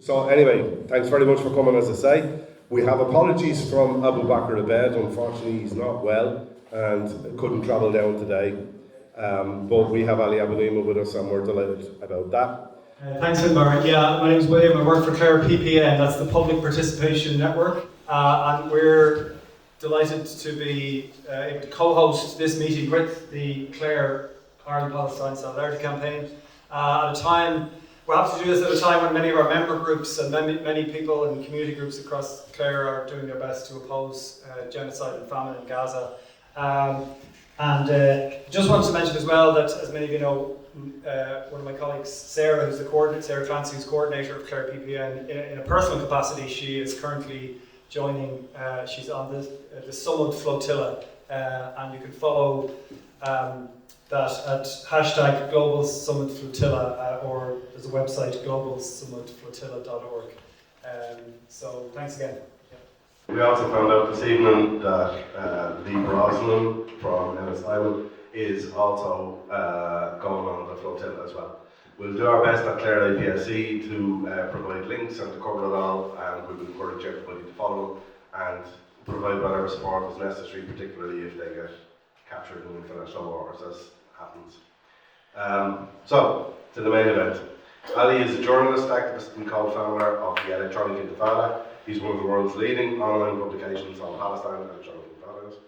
So anyway, thanks very much for coming, as I say. We have apologies from Abu Bakr Abed. Unfortunately, he's not well and couldn't travel down today. But we have Ali Abunimah with us, and we're delighted about that. Thanks, Inmar. Yeah, my name is William. I work for Clare PPN, that's the Public Participation Network. And we're delighted to be able to co-host this meeting with the Clare Ireland Palestine Solidarity Campaign at a time. We're happy to do this at a time when many of our member groups and many people and community groups across Clare are doing their best to oppose genocide and famine in Gaza. Just wanted to mention as well that, as many of you know, one of my colleagues, Sarah, Sarah Clancy, who's coordinator of Clare PPN, in a personal capacity, she is currently joining. She's on the Summit Flotilla, and you can follow that at hashtag Global Summit Flotilla, or there's a website, globalsummitflotilla.org. So thanks again. We also found out this evening that Lee Brosnan from Ennis is also going on the flotilla as well. We'll do our best at Clare APSE to provide links and to cover it all, and we would encourage everybody to follow and provide whatever support is necessary, particularly if they get captured in financial wars, as happens. So, to the main event. Ali is a journalist, activist and co-founder of the electronic Intifada. He's one of the world's leading online publications on Palestine and electronic Intifadas.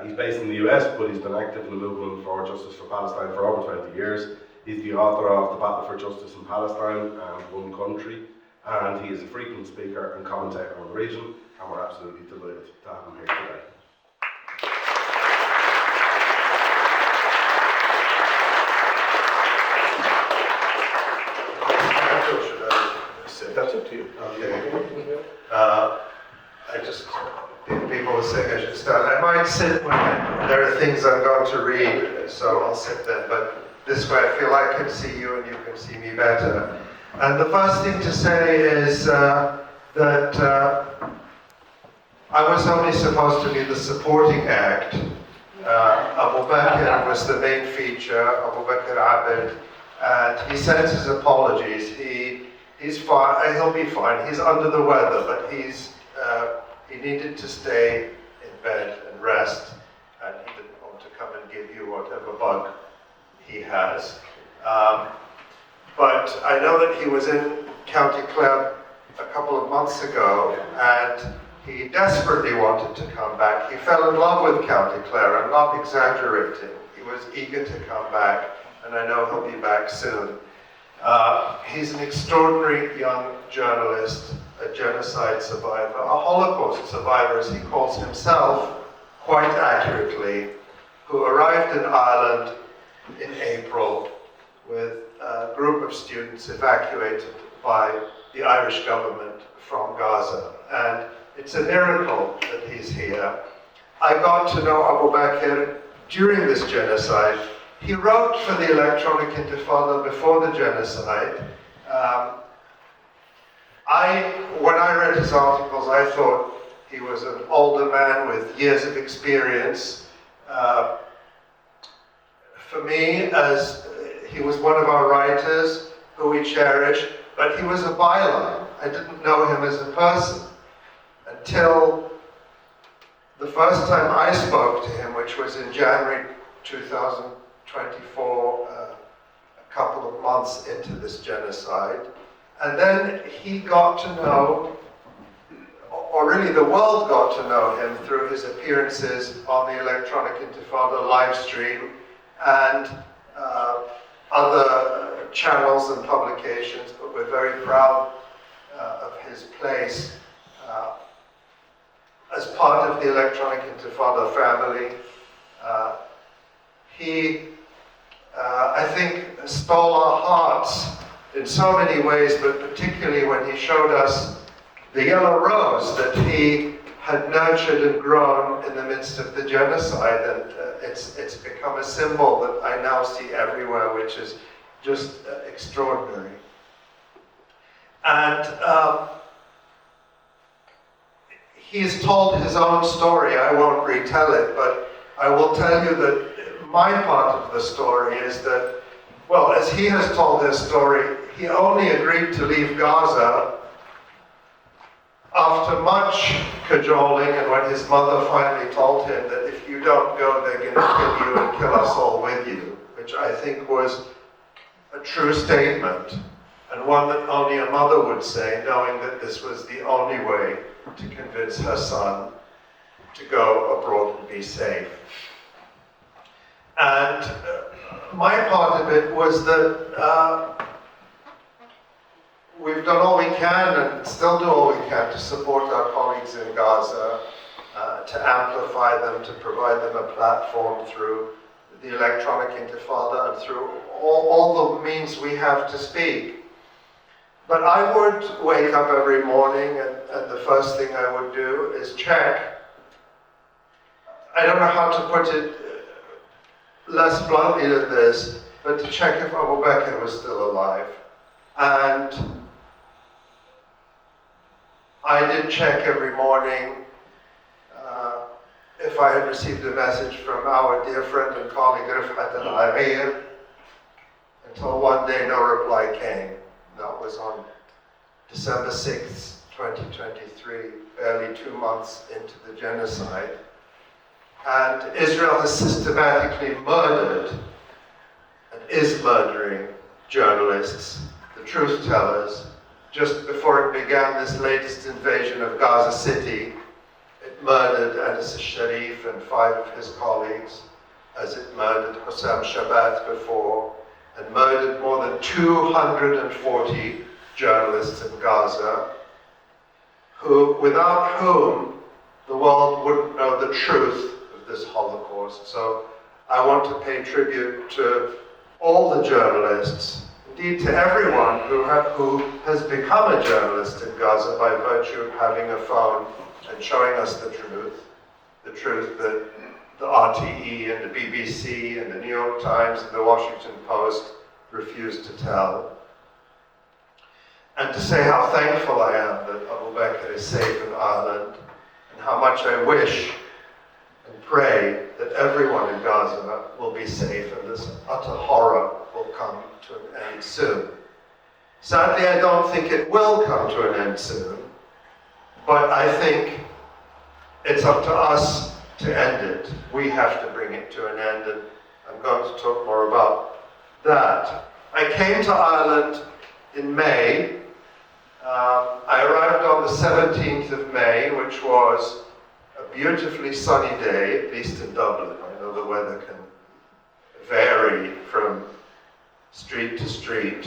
He's based in the US, but he's been active in the movement for justice for Palestine for over 20 years. He's the author of The Battle for Justice in Palestine and One Country, and he is a frequent speaker and commentator on the region, and we're absolutely delighted to have him here today. That's up to you. Okay. People were saying I should start. I might sit when there are things I'm going to read, so I'll sit there. But this way I feel I can see you and you can see me better. And the first thing to say is that I was only supposed to be the supporting act. Abu Bakr was the main feature, Abu Bakr Abed, and he sends his apologies. He's fine. He'll be fine. He's under the weather, but he needed to stay in bed and rest, and he didn't want to come and give you whatever bug he has. But I know that he was in County Clare a couple of months ago, and he desperately wanted to come back. He fell in love with County Clare. I'm not exaggerating. He was eager to come back, and I know he'll be back soon. He's an extraordinary young journalist, a genocide survivor, a Holocaust survivor, as he calls himself, quite accurately, who arrived in Ireland in April with a group of students evacuated by the Irish government from Gaza. And it's a miracle that he's here. I got to know Abu Bakr during this genocide. He wrote for the Electronic Intifada before the genocide. When I read his articles, I thought he was an older man with years of experience. For me, as he was one of our writers who we cherish, but he was a byline. I didn't know him as a person until the first time I spoke to him, which was in January 2024, a couple of months into this genocide. And then he got to know, or really the world got to know him through his appearances on the Electronic Intifada live stream and other channels and publications, but we're very proud of his place as part of the Electronic Intifada family. He, I think, stole our hearts in so many ways, but particularly when he showed us the yellow rose that he had nurtured and grown in the midst of the genocide, and it's become a symbol that I now see everywhere, which is just extraordinary. And he's told his own story. I won't retell it, but I will tell you that my part of the story is that, well, as he has told his story, he only agreed to leave Gaza after much cajoling, and when his mother finally told him that if you don't go, they're going to kill you and kill us all with you, which I think was a true statement, and one that only a mother would say, knowing that this was the only way to convince her son to go abroad and be safe. And my part of it was that we've done all we can and still do all we can to support our colleagues in Gaza, to amplify them, to provide them a platform through the electronic Intifada and through all the means we have to speak. But I would wake up every morning and the first thing I would do is check. I don't know how to put it less bluntly than this, but to check if Abu Bakr was still alive. And I did check every morning if I had received a message from our dear friend and colleague Rifat al-Aghir, until one day no reply came. That was on December 6th, 2023, barely 2 months into the genocide. And Israel has systematically murdered and is murdering journalists, the truth tellers. Just before it began this latest invasion of Gaza City, it murdered Ennis Sharif and 5 of his colleagues, as it murdered Hussam Shabat before, and murdered more than 240 journalists in Gaza, without whom the world wouldn't know the truth of this Holocaust. So I want to pay tribute to all the journalists, indeed to everyone who has become a journalist in Gaza by virtue of having a phone and showing us the truth that the RTE and the BBC and the New York Times and the Washington Post refused to tell. And to say how thankful I am that Abu Bakr is safe in Ireland, and how much I wish and pray that everyone in Gaza will be safe and this utter horror will come to an end soon. Sadly, I don't think it will come to an end soon, but I think it's up to us to end it. We have to bring it to an end, and I'm going to talk more about that. I came to Ireland in May. I arrived on the 17th of May, which was a beautifully sunny day, at least in Dublin. I know the weather can vary from street to street.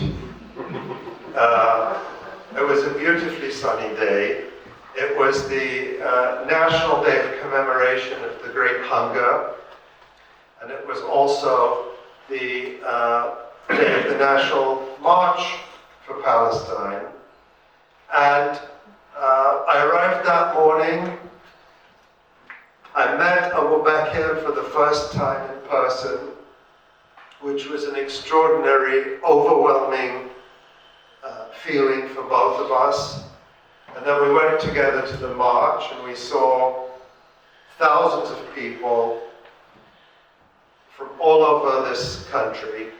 It was a beautifully sunny day. It was the National Day of Commemoration of the Great Hunger, and it was also the day of the National March for Palestine. And I arrived that morning. I met Abu Bakr for the first time in person, which was an extraordinary, overwhelming feeling for both of us. And then we went together to the march, and we saw thousands of people from all over this country,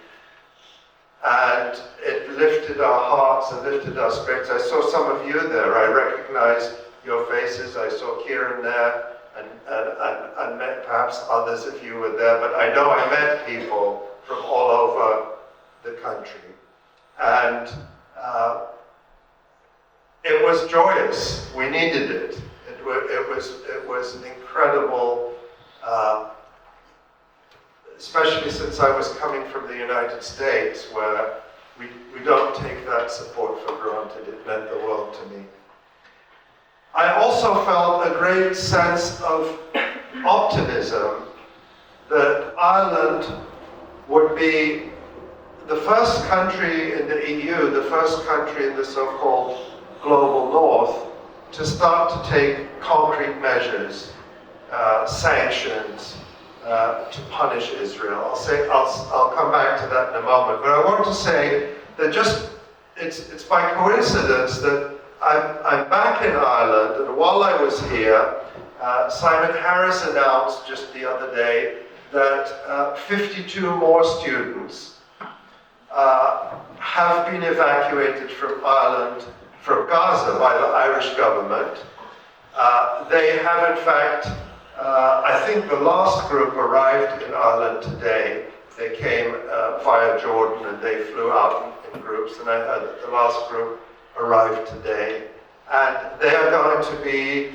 and it lifted our hearts and lifted our spirits. I saw some of you there. I recognized your faces. I saw Kieran there, and met perhaps others of you were there, but I know I met people from all over the country. And it was joyous. We needed it. It was an incredible, especially since I was coming from the United States, where we don't take that support for granted. It meant the world to me. I also felt a great sense of optimism that Ireland would be the first country in the EU, the first country in the so-called global north, to start to take concrete measures, sanctions, to punish Israel. I'll come back to that in a moment. But I want to say that it's by coincidence that I'm back in Ireland, and while I was here, Simon Harris announced just the other day that 52 more students have been evacuated from Ireland, from Gaza by the Irish government. They have in fact, I think the last group arrived in Ireland today. They came via Jordan and they flew out in groups, and I heard that the last group arrived today. And they are going to be,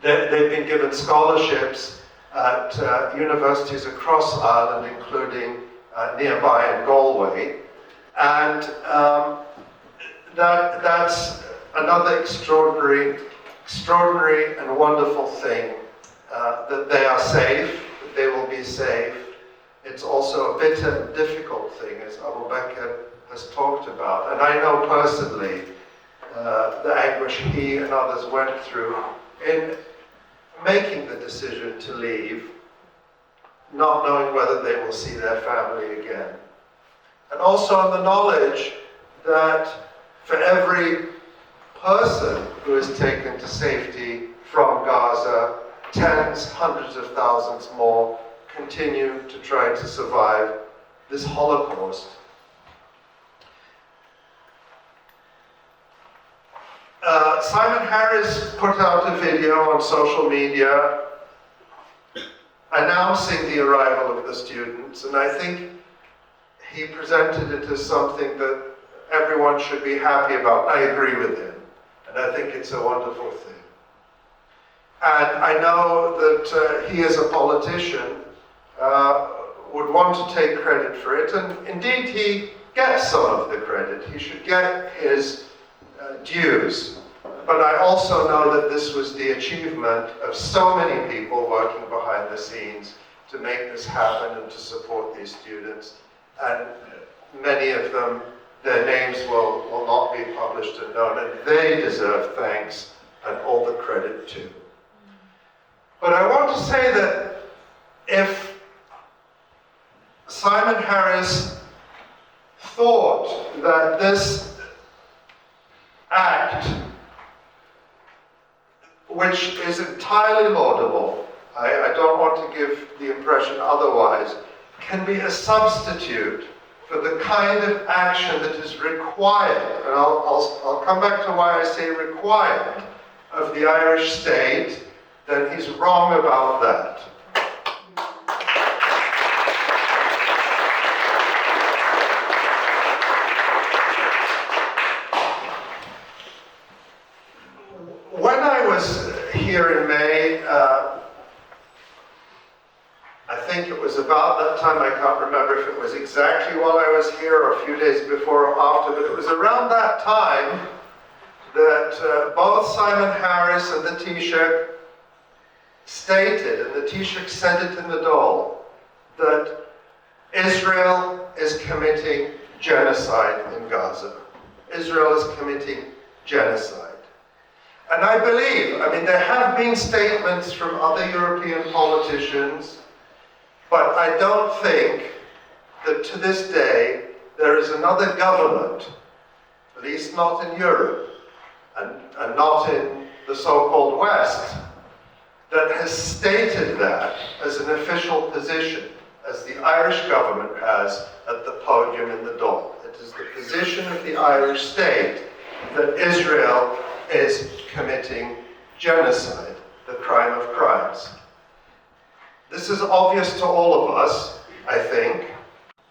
they've been given scholarships at universities across Ireland, including nearby in Galway. And that's another extraordinary and wonderful thing, that they are safe, that they will be safe. It's also a bitter and difficult thing, as Abu Bakr has talked about. And I know personally the anguish he and others went through in making the decision to leave, not knowing whether they will see their family again. And also the knowledge that for every person who is taken to safety from Gaza, tens, hundreds of thousands more continue to try to survive this Holocaust. Simon Harris put out a video on social media announcing the arrival of the students, and I think he presented it as something that everyone should be happy about. I agree with him, and I think it's a wonderful thing. And I know that he, as a politician, would want to take credit for it, and indeed he gets some of the credit. He should get his dues. But I also know that this was the achievement of so many people working behind the scenes to make this happen and to support these students. And many of them, their names will not be published and known, and they deserve thanks and all the credit too. But I want to say that if Simon Harris thought that this act, which is entirely laudable, I don't want to give the impression otherwise, can be a substitute for the kind of action that is required, and I'll come back to why I say required, of the Irish state, then he's wrong about that. When I was here in May, I think it was about that time, I can't remember if it was exactly while I was here or a few days before or after, but it was around that time that both Simon Harris and the Taoiseach stated, and the Taoiseach said it in the Dáil, that Israel is committing genocide in Gaza. Israel is committing genocide. And I believe, there have been statements from other European politicians, but I don't think that to this day there is another government, at least not in Europe, and not in the so-called West, that has stated that as an official position, as the Irish government has at the podium in the Dáil. It is the position of the Irish state that Israel is committing genocide, the crime of crimes. This is obvious to all of us, I think.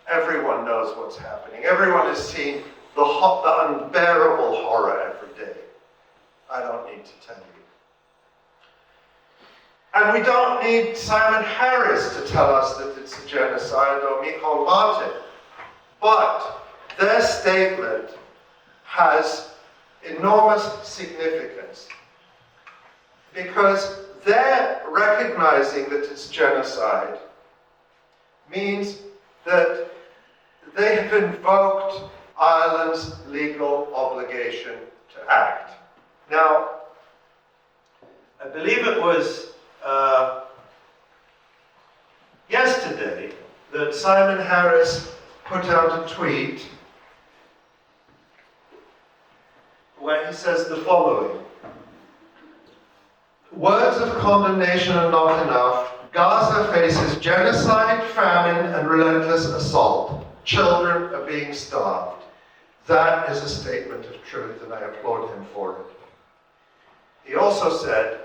Everyone knows what's happening. Everyone has seen the unbearable horror every day. I don't need to tell you. And we don't need Simon Harris to tell us that it's a genocide, or Micheál Martin. But their statement has enormous significance, because their recognizing that it's genocide means that they have invoked Ireland's legal obligation to act. Now, I believe it was yesterday that Simon Harris put out a tweet where he says the following: "Words of condemnation are not enough. Gaza faces genocide, famine, and relentless assault. children are being starved. That is a statement of truth, and I applaud him for it. He also said,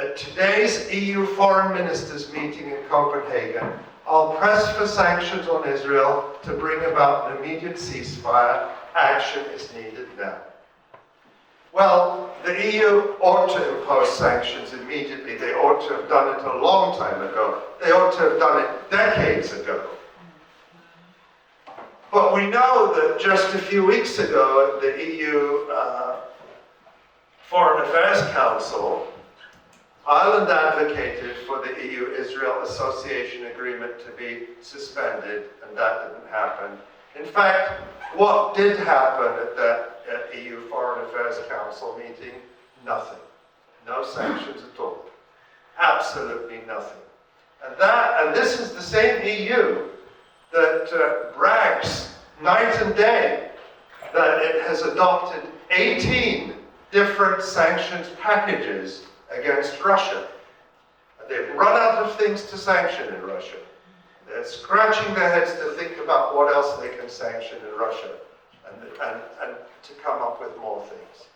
at today's EU foreign ministers meeting in Copenhagen, I'll press for sanctions on Israel to bring about an immediate ceasefire. Action is needed now. Well, the EU ought to impose sanctions immediately. They ought to have done it a long time ago. They ought to have done it decades ago. But we know that just a few weeks ago, the EU Foreign Affairs Council, Ireland advocated for the EU-Israel Association Agreement to be suspended, and that didn't happen. In fact, what did happen at that EU Foreign Affairs Council meeting? Nothing. No sanctions at all. Absolutely nothing. And this is the same EU that brags night and day that it has adopted 18 different sanctions packages against Russia. And they've run out of things to sanction in Russia. They're scratching their heads to think about what else they can sanction in Russia and to come up with more things.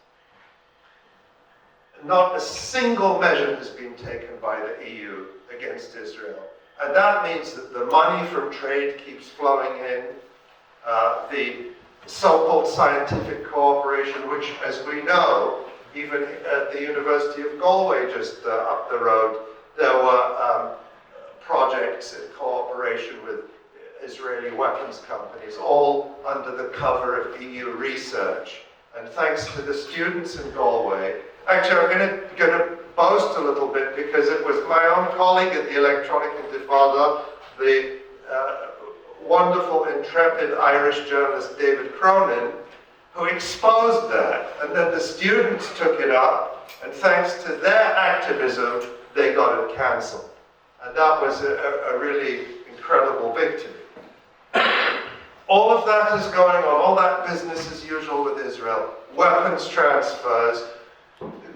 Not a single measure has been taken by the EU against Israel. And that means that the money from trade keeps flowing in. The so-called scientific cooperation, which, as we know, even at the University of Galway, just up the road, there were projects in cooperation with Israeli weapons companies, all under the cover of EU research. And thanks to the students in Galway, actually I'm going to boast a little bit, because it was my own colleague at the Electronic Intifada, the wonderful, intrepid Irish journalist David Cronin, who exposed that. And then the students took it up, and thanks to their activism, they got it cancelled. And that was a really incredible victory. All of that is going on, all that business as usual with Israel. Weapons transfers.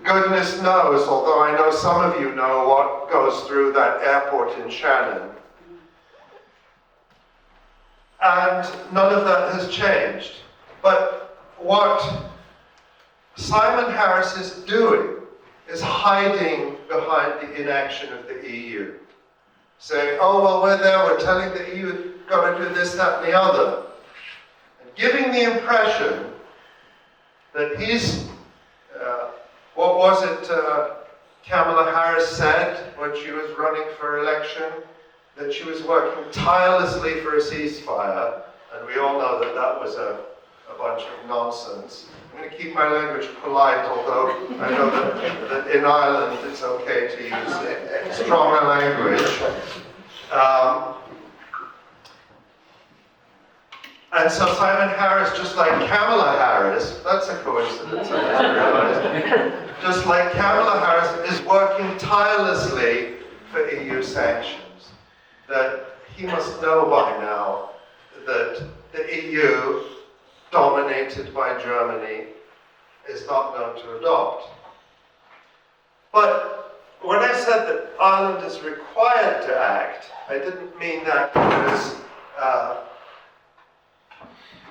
Goodness knows, although I know some of you know what goes through that airport in Shannon. And none of that has changed. But what Simon Harris is doing is hiding behind the inaction of the EU. Saying, oh, well, we're there, we're telling the EU, got to do this, that, and the other. And giving the impression that he's, what was it Kamala Harris said when she was running for election? That she was working tirelessly for a ceasefire, and we all know that that was a bunch of nonsense. I'm going to keep my language polite, although I know that in Ireland it's okay to use stronger language. And so Simon Harris, just like Kamala Harris, that's a coincidence, I just realized, just like Kamala Harris is working tirelessly for EU sanctions. That he must know by now that the EU, dominated by Germany, is not known to adopt. But when I said that Ireland is required to act, I didn't mean that because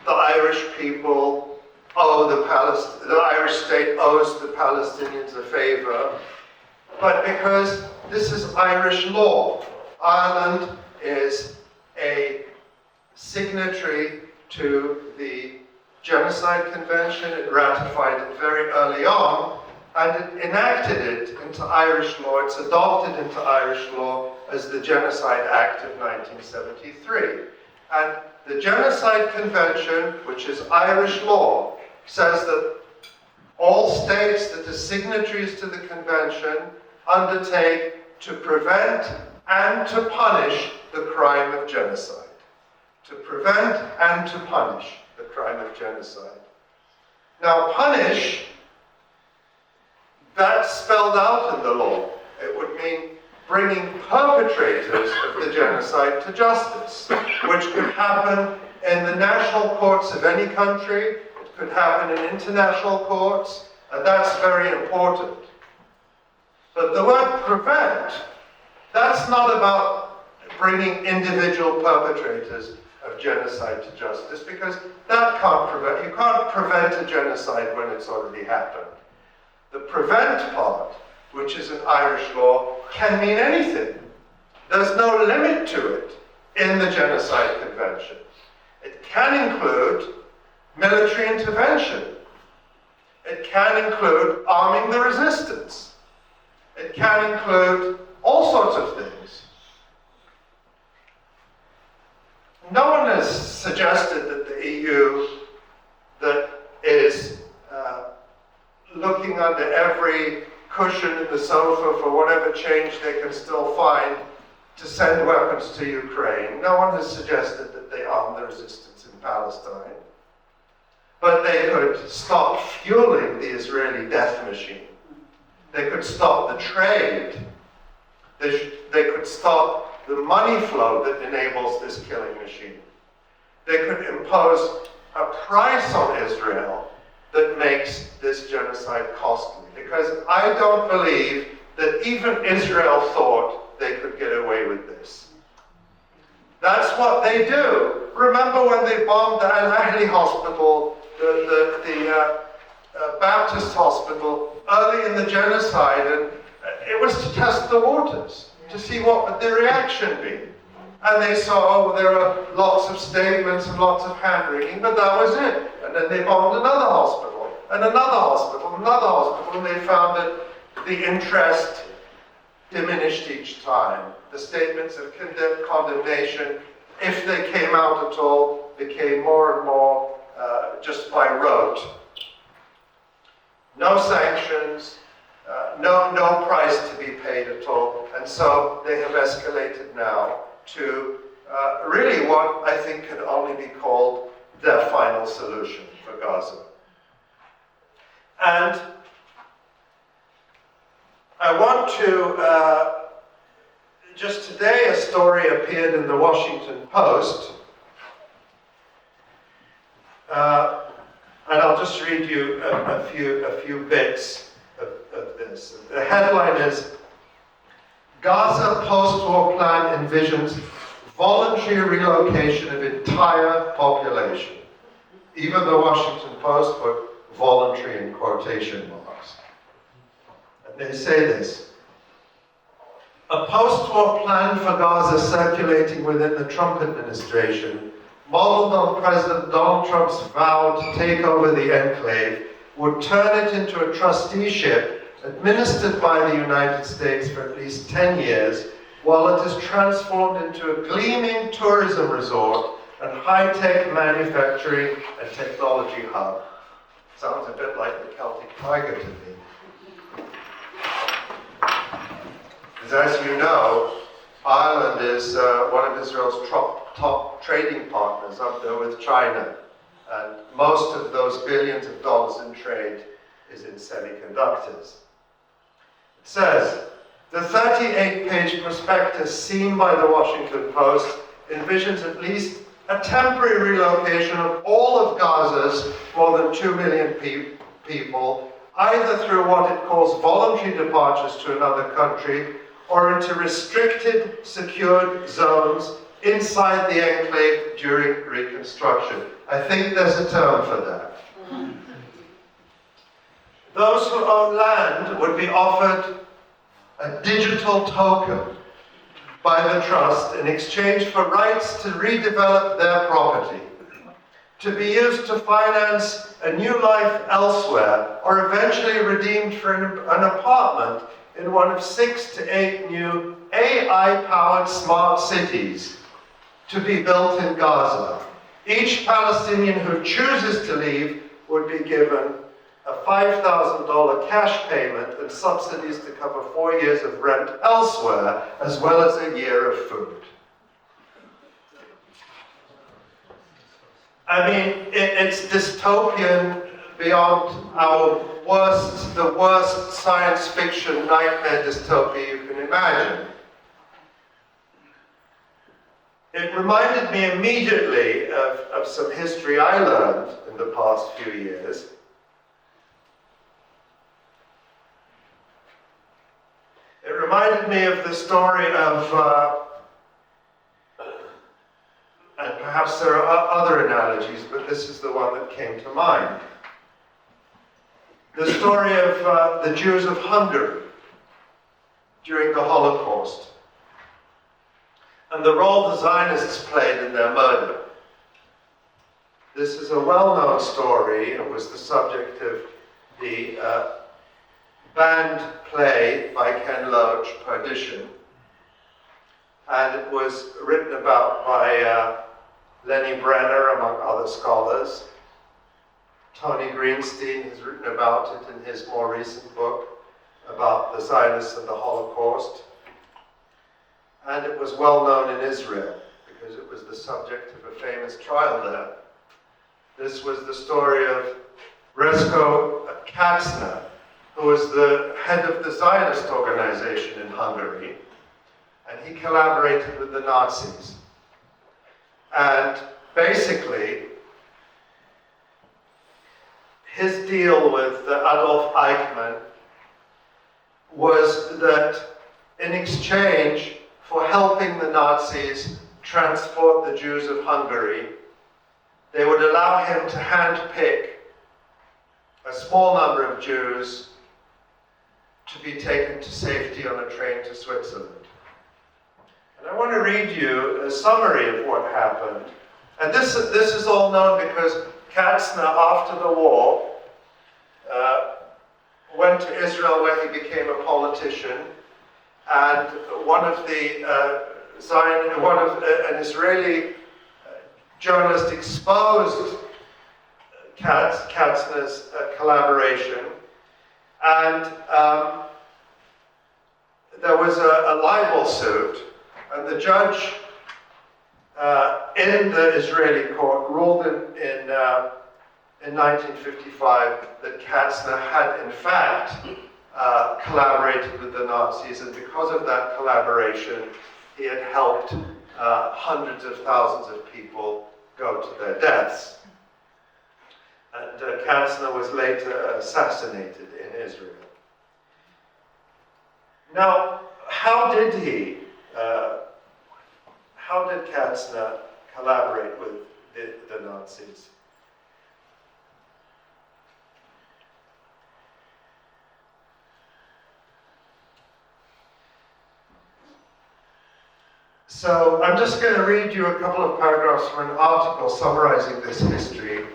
the Irish people owe the Irish state owes the Palestinians a favor, but because this is Irish law. Ireland is a signatory to the Genocide Convention. It ratified it very early on, and it enacted it into Irish law. It's adopted into Irish law as the Genocide Act of 1973. And the Genocide Convention, which is Irish law, says that all states that are signatories to the convention undertake to prevent and to punish the crime of genocide. To prevent and to punish the crime of genocide. Now, punish, that's spelled out in the law. It would mean bringing perpetrators of the genocide to justice, which could happen in the national courts of any country, it could happen in international courts, and that's very important. But the word prevent, that's not about bringing individual perpetrators. of genocide to justice, because you can't prevent a genocide when it's already happened. The prevent part, which is in Irish law, can mean anything. There's no limit to it in the Genocide Convention. It can include military intervention. It can include arming the resistance. It can include all sorts of things. No one has suggested that the EU that is looking under every cushion in the sofa for whatever change they can still find to send weapons to Ukraine. No one has suggested that they arm the resistance in Palestine. But they could stop fueling the Israeli death machine. They could stop the trade. They could stop the money flow that enables this killing machine. They could impose a price on Israel that makes this genocide costly. Because I don't believe that even Israel thought they could get away with this. That's what they do. Remember when they bombed the Al-Ahli hospital, the Baptist hospital, early in the genocide, and it was to test the waters, to see what would the reaction be. And they saw, there are lots of statements and lots of hand-wringing, but that was it. And then they bombed another hospital, and another hospital, another hospital, and they found that the interest diminished each time. The statements of condemnation, if they came out at all, became more and more just by rote. No sanctions, no price to be paid at all, and so they have escalated now to really what I think can only be called their final solution for Gaza. And I want to, just today a story appeared in the Washington Post, and I'll just read you a few bits of this. The headline is, Gaza post-war plan envisions voluntary relocation of entire population. Even the Washington Post put voluntary in quotation marks. And they say this: a post-war plan for Gaza circulating within the Trump administration, modeled on President Donald Trump's vow to take over the enclave, would turn it into a trusteeship administered by the United States for at least 10 years, while it is transformed into a gleaming tourism resort and high-tech manufacturing and technology hub. Sounds a bit like the Celtic Tiger to me. As you know, Ireland is one of Israel's top trading partners up there with China. And most of those billions of dollars in trade is in semiconductors. It says, the 38-page prospectus seen by the Washington Post envisions at least a temporary relocation of all of Gaza's more than 2 million people, either through what it calls voluntary departures to another country, or into restricted, secured zones inside the enclave during reconstruction. I think there's a term for that. Those who own land would be offered a digital token by the trust in exchange for rights to redevelop their property, to be used to finance a new life elsewhere, or eventually redeemed for an apartment in one of 6 to 8 new AI-powered smart cities to be built in Gaza. Each Palestinian who chooses to leave would be given a $5,000 cash payment and subsidies to cover 4 years of rent elsewhere, as well as a year of food. I mean, it's dystopian beyond the worst science fiction nightmare dystopia you can imagine. It reminded me immediately of some history I learned in the past few years. It reminded me of the story of And perhaps there are other analogies, but this is the one that came to mind. The story of the Jews of Hungary during the Holocaust, and the role the Zionists played in their murder. This is a well-known story. It was the subject of the banned play by Ken Loach, Perdition, and it was written about by Lenny Brenner, among other scholars. Tony Greenstein has written about it in his more recent book about the Zionists and the Holocaust. And it was well known in Israel because it was the subject of a famous trial there. This was the story of Resko Katzner, who was the head of the Zionist organization in Hungary, and he collaborated with the Nazis. And basically, his deal with Adolf Eichmann was that in exchange for helping the Nazis transport the Jews of Hungary, they would allow him to handpick a small number of Jews to be taken to safety on a train to Switzerland. And I want to read you a summary of what happened. And this is all known because Katzner, after the war, went to Israel where he became a politician, and an Israeli journalist exposed Katzner's collaboration, and there was a libel suit, and the judge in the Israeli court ruled in 1955 that Katzner had in fact collaborated with the Nazis, and because of that collaboration, he had helped hundreds of thousands of people go to their deaths. And Katzner was later assassinated in Israel. Now, how did Katzner collaborate with the Nazis? So I'm just going to read you a couple of paragraphs from an article summarizing this history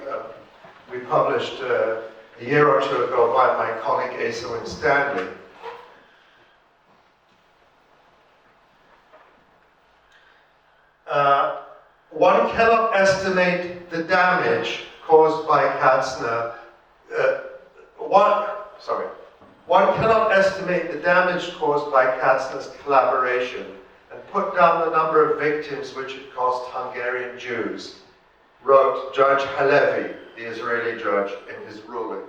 we published a year or two ago by my colleague Asa Winstanley. One cannot estimate the damage caused by Katzner. One cannot estimate the damage caused by Katzner's collaboration and put down the number of victims which it cost Hungarian Jews, wrote Judge Halevi, the Israeli judge, in his ruling.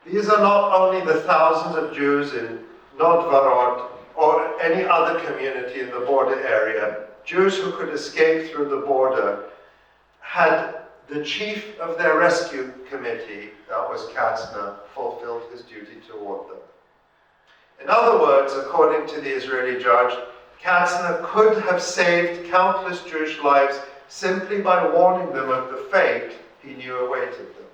These are not only the thousands of Jews in Novgorod or any other community in the border area. Jews who could escape through the border had the chief of their rescue committee, that was Katzner, fulfilled his duty toward them. In other words, according to the Israeli judge, Katzner could have saved countless Jewish lives simply by warning them of the fate he knew awaited them.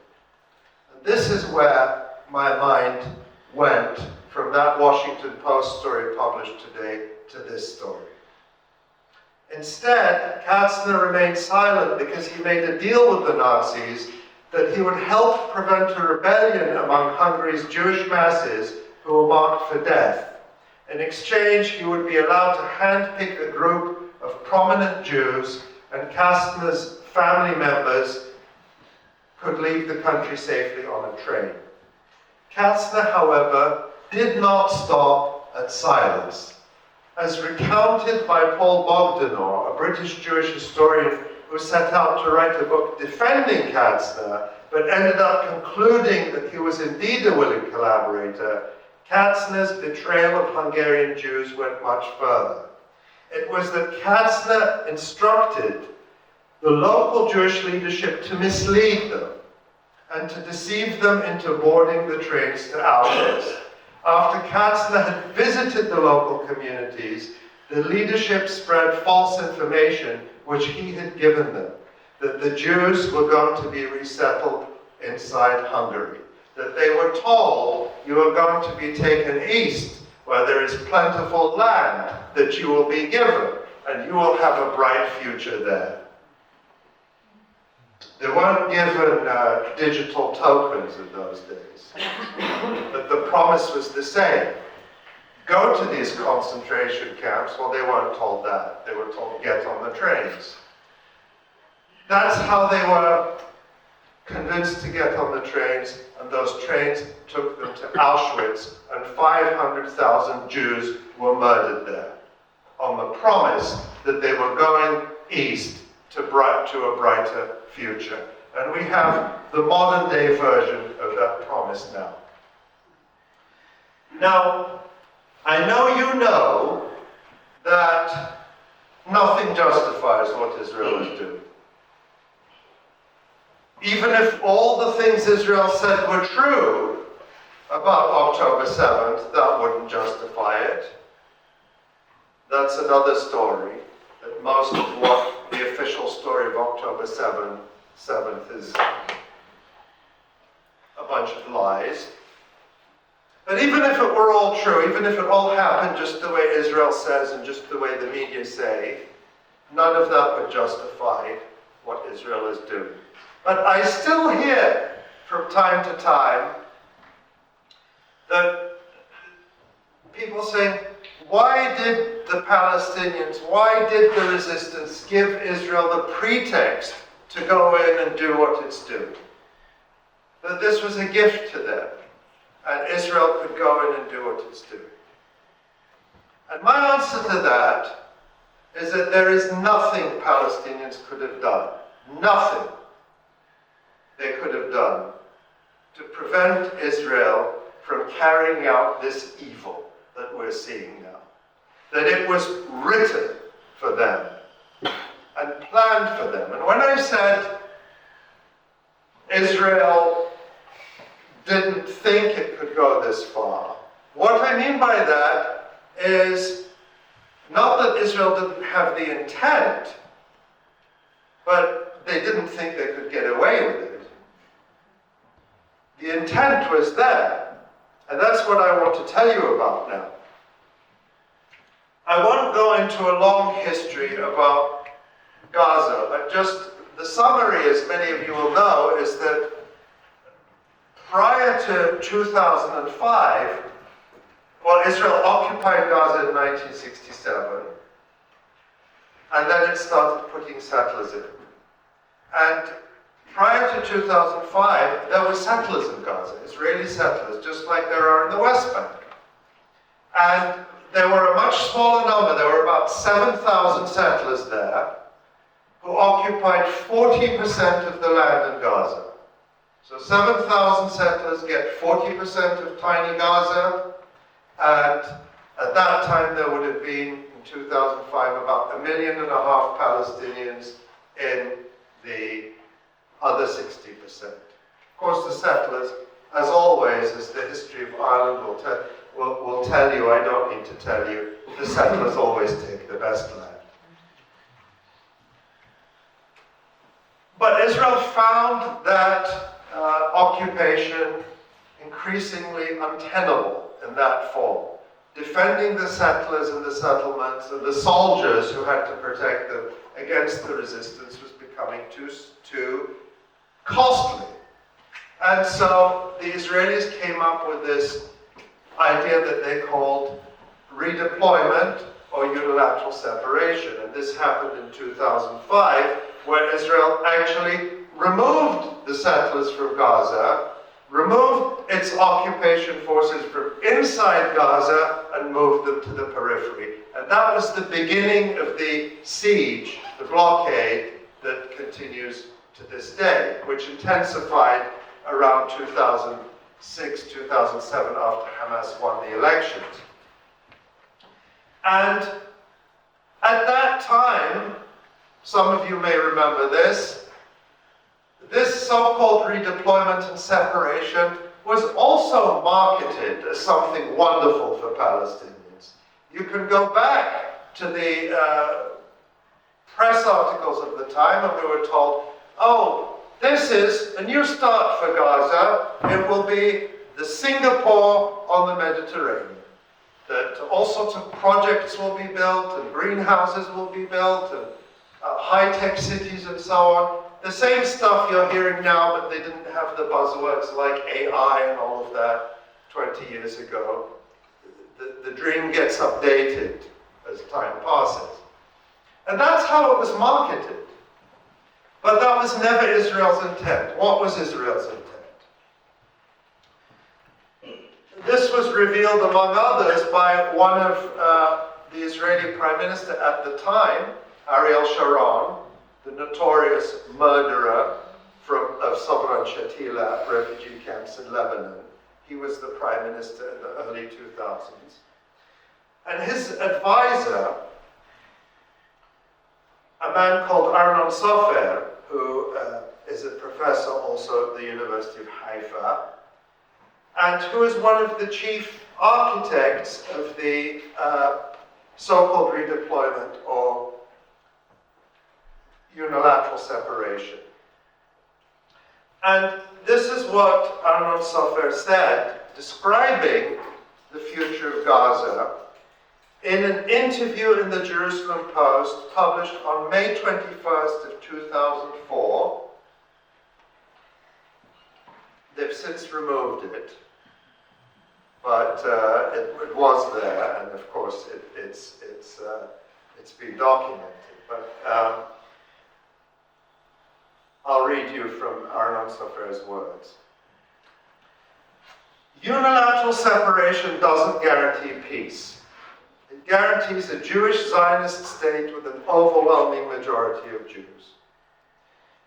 And this is where my mind went from that Washington Post story published today to this story. Instead, Katzner remained silent because he made a deal with the Nazis that he would help prevent a rebellion among Hungary's Jewish masses who were marked for death. In exchange, he would be allowed to handpick a group of prominent Jews, and Katzner's family members could leave the country safely on a train. Katzner, however, did not stop at silence. As recounted by Paul Bogdanor, a British Jewish historian who set out to write a book defending Katzner, but ended up concluding that he was indeed a willing collaborator, Katzner's betrayal of Hungarian Jews went much further. It was that Katzner instructed the local Jewish leadership to mislead them and to deceive them into boarding the trains to Auschwitz. After Katzner had visited the local communities, the leadership spread false information which he had given them, that the Jews were going to be resettled inside Hungary, that they were told, you are going to be taken east, where there is plentiful land that you will be given, and you will have a bright future there. They weren't given digital tokens in those days, but the promise was the same. Go to these concentration camps. Well, they weren't told that. They were told, get on the trains. That's how they were convinced to get on the trains, and those trains took them to Auschwitz, and 500,000 Jews were murdered there, on the promise that they were going east to a brighter future. And we have the modern day version of that promise now. Now, I know you know that nothing justifies what Israel is doing. Even if all the things Israel said were true about October 7th, that wouldn't justify it. That's another story. That most of what the official story of October 7th is a bunch of lies. But even if it were all true, even if it all happened just the way Israel says and just the way the media say, none of that would justify what Israel is doing. But I still hear from time to time that people saying, why did the Palestinians, why did the resistance give Israel the pretext to go in and do what it's doing? That this was a gift to them, and Israel could go in and do what it's doing. And my answer to that is that there is nothing Palestinians could have done, nothing they could have done to prevent Israel from carrying out this evil that we're seeing now. That it was written for them and planned for them. And when I said Israel didn't think it could go this far, what I mean by that is not that Israel didn't have the intent, but they didn't think they could get away with it. The intent was there, and that's what I want to tell you about now. I won't go into a long history about Gaza, but just the summary, as many of you will know, is that prior to 2005, well, Israel occupied Gaza in 1967, and then it started putting settlers in. And prior to 2005, there were settlers in Gaza, Israeli settlers, just like there are in the West Bank. And there were a much smaller number. There were about 7,000 settlers there who occupied 40% of the land in Gaza. So 7,000 settlers get 40% of tiny Gaza, and at that time there would have been, in 2005, about 1.5 million Palestinians in the other 60%. Of course, the settlers, as always, as the history of Ireland will tell you, I don't need to tell you, the settlers always take the best land. But Israel found that occupation increasingly untenable in that form. Defending the settlers and the settlements and the soldiers who had to protect them against the resistance was becoming too costly. And so the Israelis came up with this idea that they called redeployment or unilateral separation. And this happened in 2005, where Israel actually removed the settlers from Gaza, removed its occupation forces from inside Gaza, and moved them to the periphery. And that was the beginning of the siege, the blockade, that continues to this day, which intensified around 2006, 2007, after Hamas won the elections. And at that time, some of you may remember this so-called redeployment and separation was also marketed as something wonderful for Palestinians. You can go back to the press articles of the time, and we were told, oh, this is a new start for Gaza. It will be the Singapore on the Mediterranean. That all sorts of projects will be built, and greenhouses will be built, and high-tech cities and so on. The same stuff you're hearing now, but they didn't have the buzzwords like AI and all of that 20 years ago. The dream gets updated as time passes. And that's how it was marketed. But that was never Israel's intent. What was Israel's intent? This was revealed, among others, by one of the Israeli Prime Minister at the time, Ariel Sharon, the notorious murderer of Sabra and Shatila refugee camps in Lebanon. He was the Prime Minister in the early 2000s. And his advisor, a man called Arnon Sofer, who is a professor also at the University of Haifa, and who is one of the chief architects of the so-called redeployment or unilateral separation. And this is what Arnon Sofer said, describing the future of Gaza in an interview in the Jerusalem Post published on May 21st of 2004. They've since removed it, but it was there, and of course it's been documented. But I'll read you from Arnon Sofer's words. Unilateral separation doesn't guarantee peace. It guarantees a Jewish Zionist state with an overwhelming majority of Jews.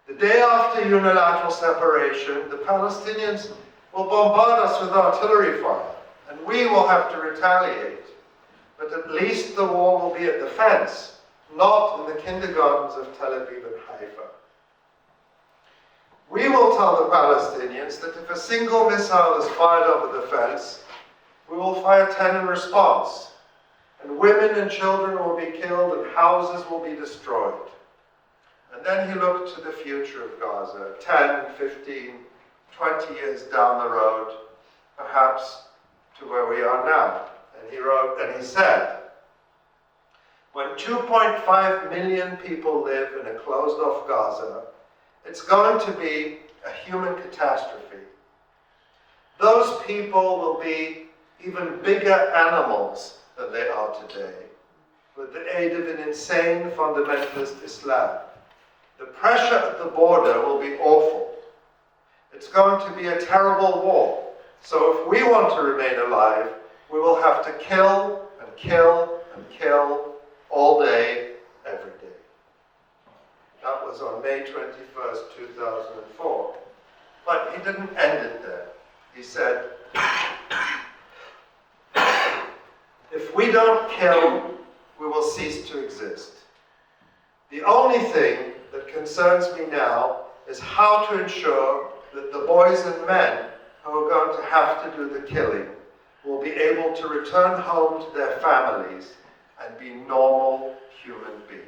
The day after unilateral separation, the Palestinians will bombard us with artillery fire, and we will have to retaliate. But at least the war will be at the fence, not in the kindergartens of Tel Aviv and Haifa. We will tell the Palestinians that if a single missile is fired over the fence, we will fire 10 in response, and women and children will be killed and houses will be destroyed. And then he looked to the future of Gaza, 10, 15, 20 years down the road, perhaps to where we are now. And he wrote, and he said, when 2.5 million people live in a closed-off Gaza, it's going to be a human catastrophe. Those people will be even bigger animals than they are today, with the aid of an insane fundamentalist Islam. The pressure at the border will be awful. It's going to be a terrible war. So if we want to remain alive, we will have to kill and kill and kill all day, every day. That was on May 21st, 2004. But he didn't end it there. He said, if we don't kill, we will cease to exist. The only thing that concerns me now is how to ensure that the boys and men who are going to have to do the killing will be able to return home to their families and be normal human beings.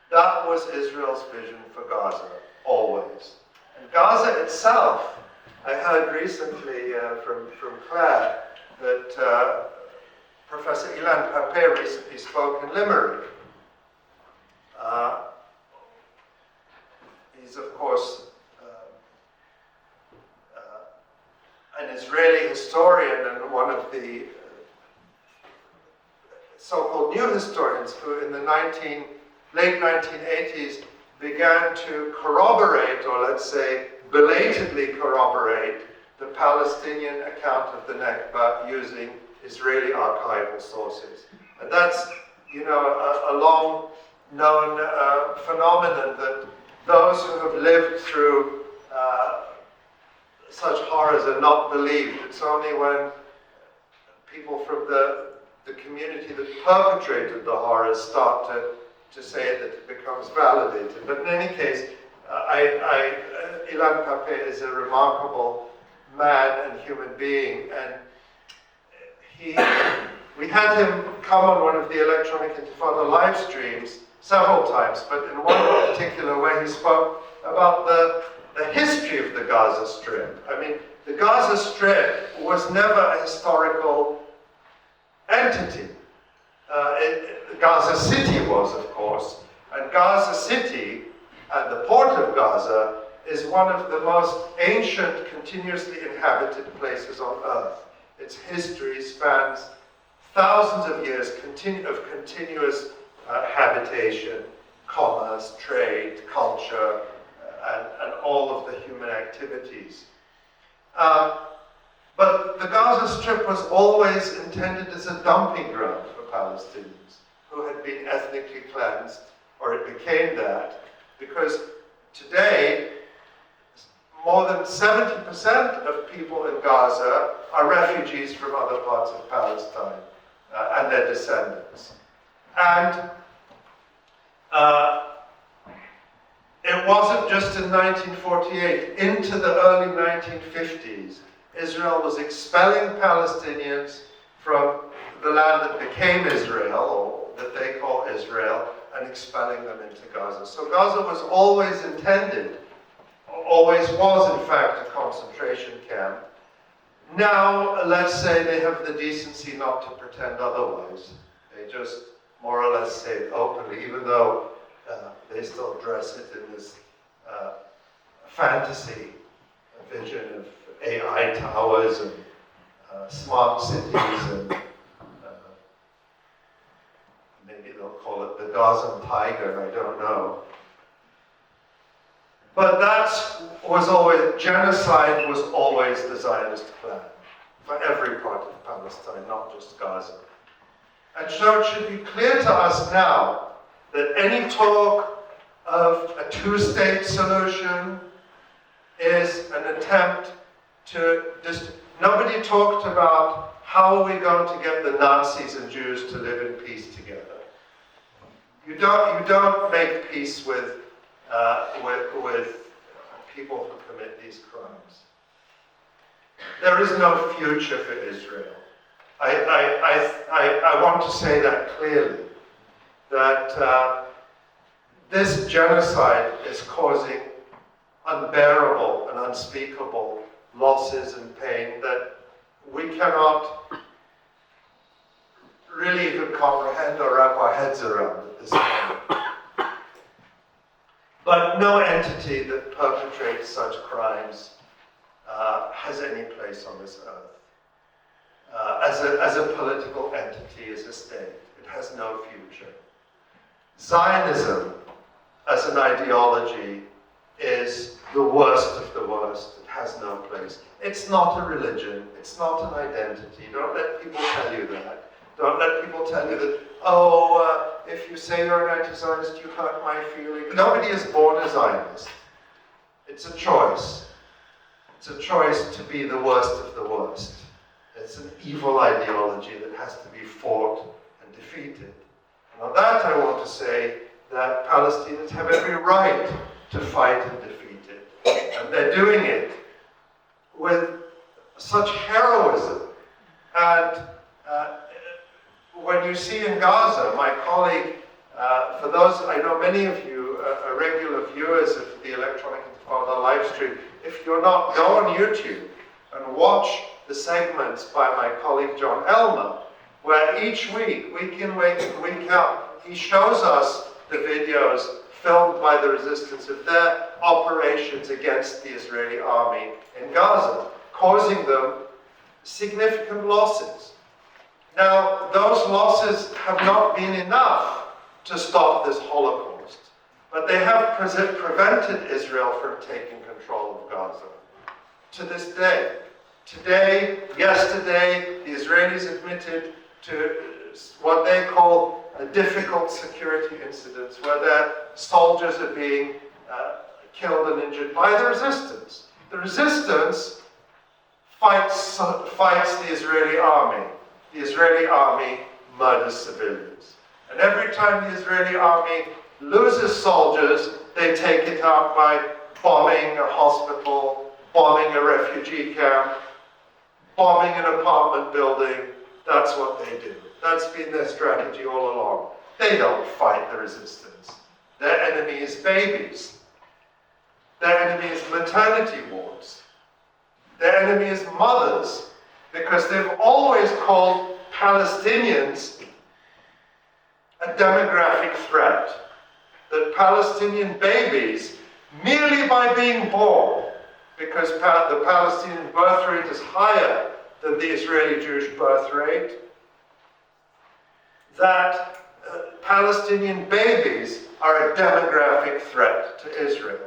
That was Israel's vision for Gaza, always. And Gaza itself, I heard recently from Clare that Professor Ilan Pape recently spoke in Limerick. He's, of course, an Israeli historian and one of the so-called new historians who in the late 1980s began to corroborate, or let's say belatedly corroborate, the Palestinian account of the Nakba using Israeli archival sources. And that's, a long-known phenomenon that those who have lived through such horrors are not believed. It's only when people from the community that perpetrated the horrors start to say it that it becomes validated. But in any case, Ilan Pape is a remarkable man and human being, and We had him come on one of the Electronic Intifada live streams several times, but in one particular way he spoke about the history of the Gaza Strip. I mean, the Gaza Strip was never a historical entity. Gaza City was, of course, and Gaza City and the port of Gaza is one of the most ancient, continuously inhabited places on earth. Its history spans thousands of years of continuous habitation, commerce, trade, culture, and all of the human activities. But the Gaza Strip was always intended as a dumping ground for Palestinians who had been ethnically cleansed, or it became that, because today more than 70% of people in Gaza are refugees from other parts of Palestine and their descendants. And it wasn't just in 1948. Into the early 1950s, Israel was expelling Palestinians from the land that became Israel, or that they call Israel, and expelling them into Gaza. So Gaza was always intended, always was in fact, a concentration camp. Now, let's say they have the decency not to pretend otherwise. They just more or less say it openly, even though they still dress it in this fantasy vision of AI towers and smart cities, and maybe they'll call it the Gazan tiger, I don't know. But genocide was always the Zionist plan for every part of Palestine, not just Gaza. And so it should be clear to us now that any talk of a two-state solution is an attempt to nobody talked about how are we going to get the Nazis and Jews to live in peace together. You don't make peace with people who commit these crimes. There is no future for Israel. I want to say that clearly, that this genocide is causing unbearable and unspeakable losses and pain that we cannot really even comprehend or wrap our heads around at this point. But no entity that perpetrates such crimes has any place on this earth. As a political entity, as a state, it has no future. Zionism, as an ideology, is the worst of the worst. It has no place. It's not a religion. It's not an identity. Don't let people tell you that. Don't let people tell you that, if you say you're an anti-Zionist, you hurt my feelings. Nobody is born a Zionist. It's a choice. It's a choice to be the worst of the worst. It's an evil ideology that has to be fought and defeated. And on that I want to say that Palestinians have every right to fight and defeat it. And they're doing it with such heroism. And when you see in Gaza, my colleague, for those, I know many of you are regular viewers of the Electronic Intifada live stream. If you're not, go on YouTube and watch the segments by my colleague John Elmer, where each week in, week out, he shows us the videos filmed by the resistance of their operations against the Israeli army in Gaza, causing them significant losses. Now, those losses have not been enough to stop this Holocaust, but they have prevented Israel from taking control of Gaza. To this day, yesterday, the Israelis admitted to what they call a difficult security incidents, where their soldiers are being killed and injured by the resistance. The resistance fights the Israeli army. The Israeli army murders civilians. And every time the Israeli army loses soldiers, they take it out by bombing a hospital, bombing a refugee camp, bombing an apartment building. That's what they do. That's been their strategy all along. They don't fight the resistance. Their enemy is babies. Their enemy is maternity wards. Their enemy is mothers, because they've always called Palestinians a demographic threat. That Palestinian babies, merely by being born, because the Palestinian birth rate is higher than the Israeli Jewish birth rate, that Palestinian babies are a demographic threat to Israel.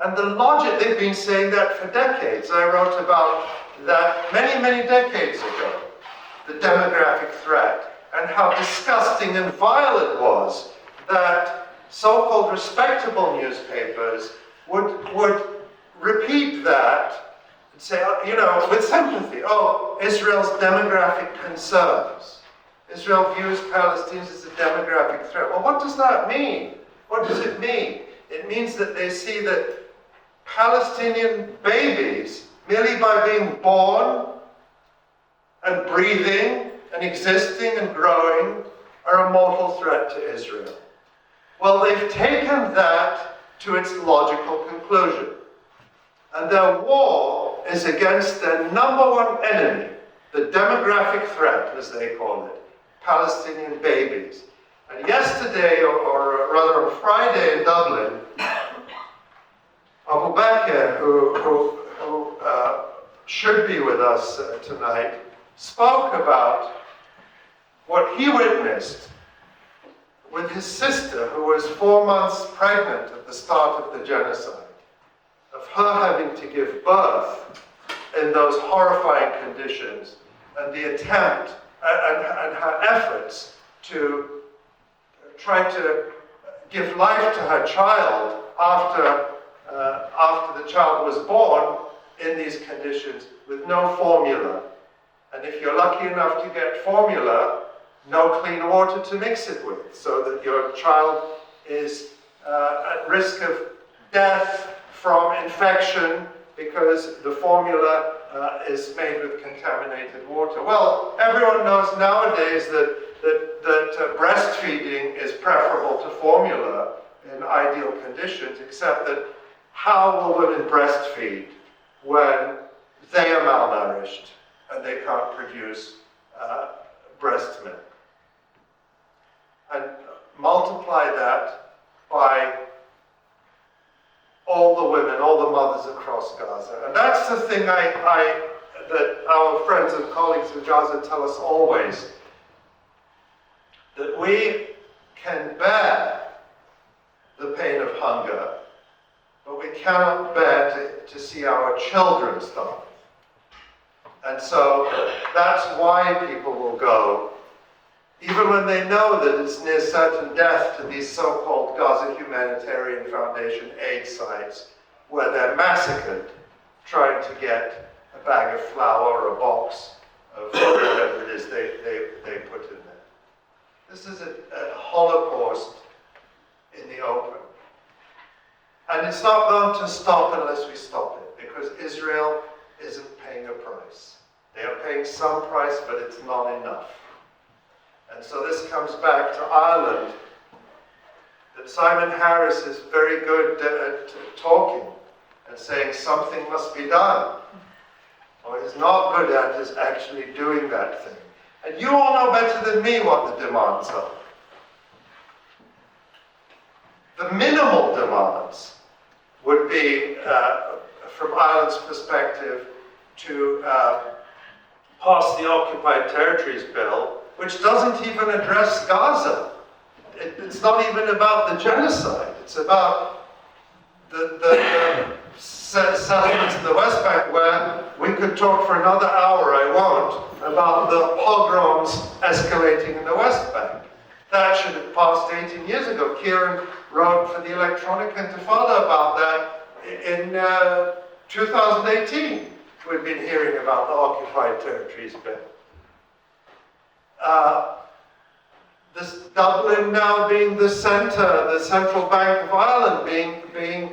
And the logic, they've been saying that for decades. I wrote about that many, many decades ago, the demographic threat, and how disgusting and vile it was that so-called respectable newspapers would repeat that and say, with sympathy, Israel's demographic concerns. Israel views Palestinians as a demographic threat. Well, what does that mean? What does it mean? It means that they see that Palestinian babies, merely by being born and breathing and existing and growing, are a mortal threat to Israel. Well, they've taken that to its logical conclusion. And their war is against their number one enemy, the demographic threat, as they call it, Palestinian babies. And yesterday, or rather on Friday in Dublin, Abu Bakr, who should be with us tonight, spoke about what he witnessed with his sister, who was 4 months pregnant at the start of the genocide, of her having to give birth in those horrifying conditions, and the attempt and her efforts to try to give life to her child after the child was born in these conditions with no formula. And if you're lucky enough to get formula, no clean water to mix it with, so that your child is at risk of death from infection because the formula is made with contaminated water. Well, everyone knows nowadays that breastfeeding is preferable to formula in ideal conditions, except that how will women breastfeed when they are malnourished and they can't produce breast milk? And multiply that by all the women, all the mothers across Gaza. And that's the thing that our friends and colleagues in Gaza tell us always, that we can bear the pain of hunger, but we cannot bear to see our children starve. And so that's why people will go, even when they know that it's near certain death, to these so-called Gaza Humanitarian Foundation aid sites, where they're massacred trying to get a bag of flour or a box of whatever it is they put in there. This is a Holocaust in the open. And it's not going to stop unless we stop it, because Israel isn't paying a price. They are paying some price, but it's not enough. And so this comes back to Ireland, that Simon Harris is very good at talking and saying something must be done. What he's not good at is actually doing that thing. And you all know better than me what the demands are. The minimal demands would be, from Ireland's perspective, to pass the Occupied Territories Bill, which doesn't even address Gaza. It's not even about the genocide. It's about the settlements in the West Bank, where we could talk for another hour, I won't, about the pogroms escalating in the West Bank. That should have passed 18 years ago. Kieran wrote for the Electronic Intifada about that in 2018. We've been hearing about the Occupied Territories Bill. This Dublin now being the centre, the Central Bank of Ireland being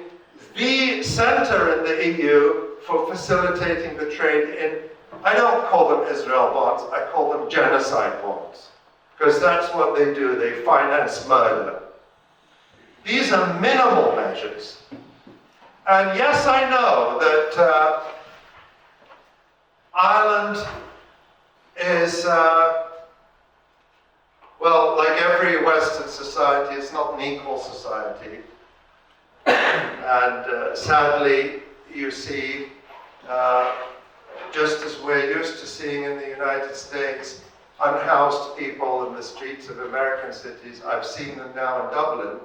the centre in the EU for facilitating the trade in I don't call them Israel bonds, I call them genocide bonds. Because that's what they do, they finance murder. These are minimal measures. And yes, I know that Ireland is, well, like every Western society, it's not an equal society. And sadly, you see, just as we're used to seeing in the United States, unhoused people in the streets of American cities, I've seen them now in Dublin.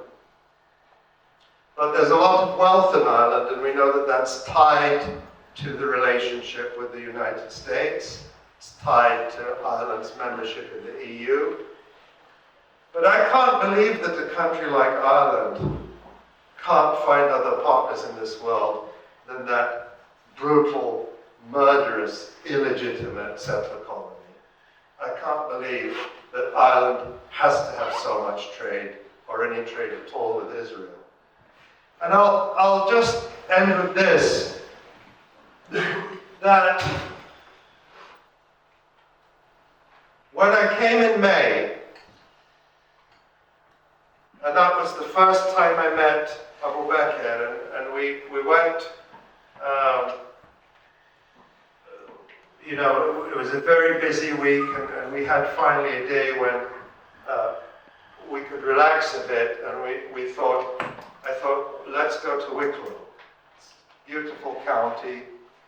But there's a lot of wealth in Ireland, and we know that that's tied to the relationship with the United States. It's tied to Ireland's membership in the EU. But I can't believe that a country like Ireland can't find other partners in this world than that brutal, murderous, illegitimate settler colony. I can't believe that Ireland has to have so much trade, or any trade at all, with Israel. And I'll just end with this, that when I came in May, and that was the first time I met Abu Bakr, and we went, you know, it was a very busy week, and we had finally a day when we could relax a bit, and I thought, let's go to Wicklow. It's a beautiful county,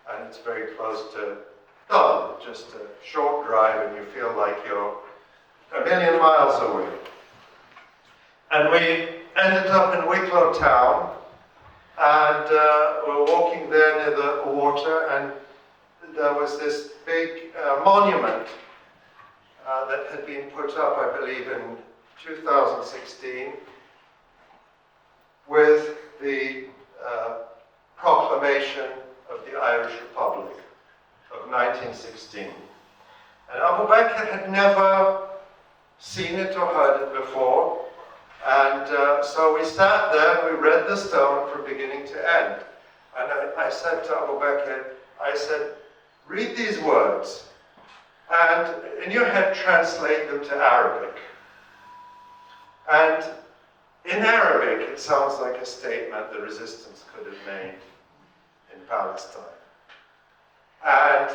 and it's very close to Dublin, just a short drive, and you feel like you're a million miles away. And we ended up in Wicklow town, and we were walking there near the water, and there was this big monument that had been put up, I believe, in 2016, with the proclamation of the Irish Republic of 1916. And Abu Bakr had never seen it or heard it before, and so we sat there and we read the stone from beginning to end. And I said to Abu Bakr, I said, read these words, and in your head translate them to Arabic. And in Arabic, it sounds like a statement the resistance could have made in Palestine. And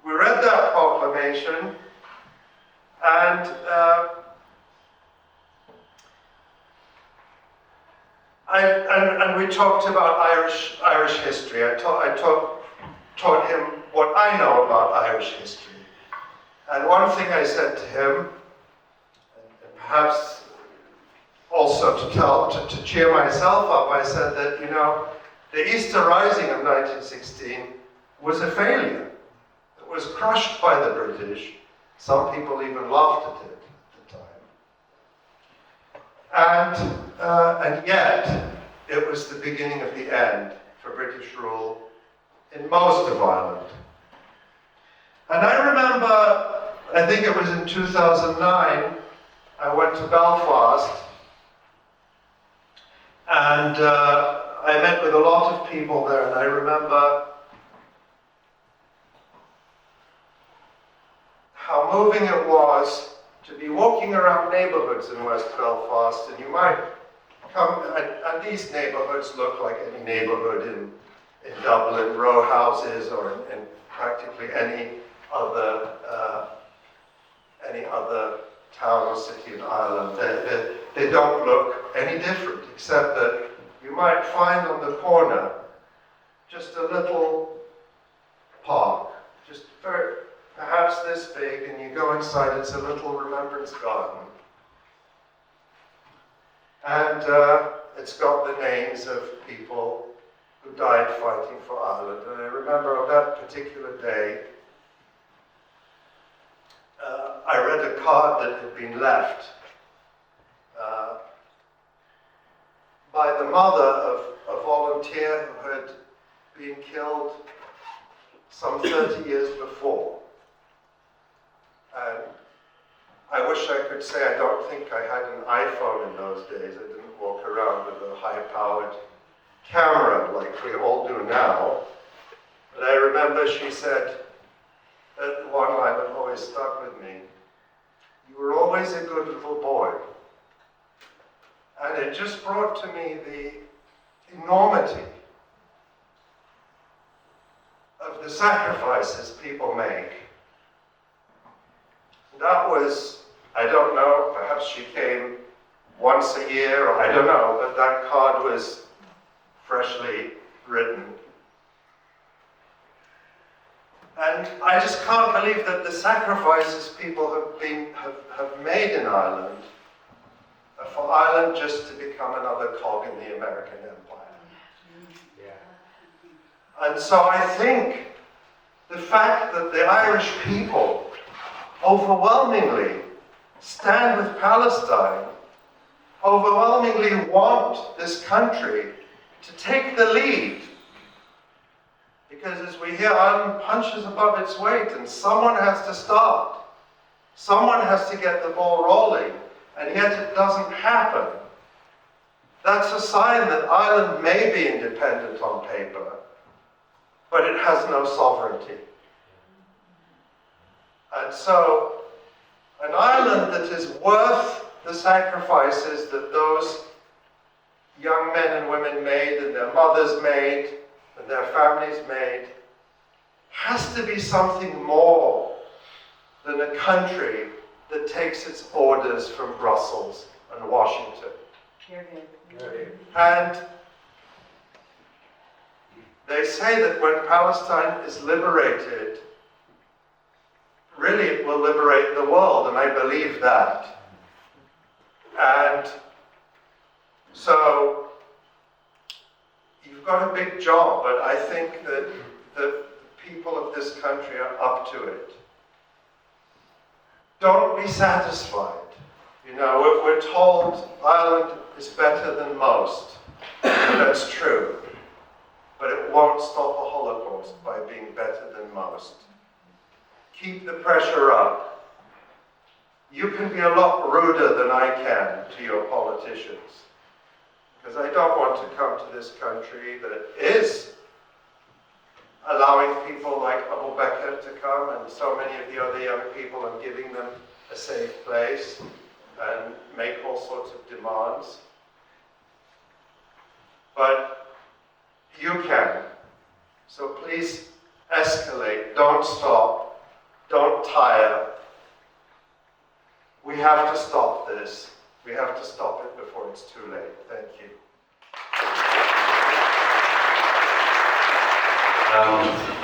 we read that proclamation, and we talked about Irish history. I taught him what I know about Irish history. And one thing I said to him, and perhaps also to cheer myself up, I said that, you know, the Easter Rising of 1916 was a failure. It was crushed by the British. Some people even laughed at it at the time. And yet, it was the beginning of the end for British rule in most of Ireland. And I remember, I think it was in 2009, I went to Belfast, and I met with a lot of people there, and I remember how moving it was to be walking around neighbourhoods in West Belfast, and you might come, and these neighbourhoods look like any neighbourhood in Dublin, row houses, or in practically any other town or city in Ireland. They don't look any different, except that you might find on the corner just a little park, just perhaps this big, and you go inside, it's a little remembrance garden. And it's got the names of people who died fighting for Ireland. And I remember on that particular day, I read a card that had been left by the mother of a volunteer who had been killed some 30 years before. And I wish I could say I don't think I had an iPhone in those days. I didn't walk around with a high-powered camera like we all do now. But I remember she said, one line that always stuck with me. You were always a good little boy. And it just brought to me the enormity of the sacrifices people make. That was, I don't know, perhaps she came once a year, or I don't know, but that card was freshly written. And I just can't believe that the sacrifices people have made in Ireland are for Ireland just to become another cog in the American empire. Yeah. And so I think the fact that the Irish people overwhelmingly stand with Palestine, overwhelmingly want this country to take the lead. Because as we hear, Ireland punches above its weight, and someone has to start. Someone has to get the ball rolling, and yet it doesn't happen. That's a sign that Ireland may be independent on paper, but it has no sovereignty. And so, an Ireland that is worth the sacrifices that those young men and women made, and their mothers made, and their families made, has to be something more than a country that takes its orders from Brussels and Washington. And they say that when Palestine is liberated, really it will liberate the world, and I believe that. And so, you've got a big job, but I think that the people of this country are up to it. Don't be satisfied. You know, we're told Ireland is better than most. That's true. But it won't stop the Holocaust by being better than most. Keep the pressure up. You can be a lot ruder than I can to your politicians. Because I don't want to come to this country that is allowing people like Abu Bakr to come and so many of the other young people and giving them a safe place and make all sorts of demands. But you can. So please escalate. Don't stop. Don't tire. We have to stop this. We have to stop it before it's too late. Thank you.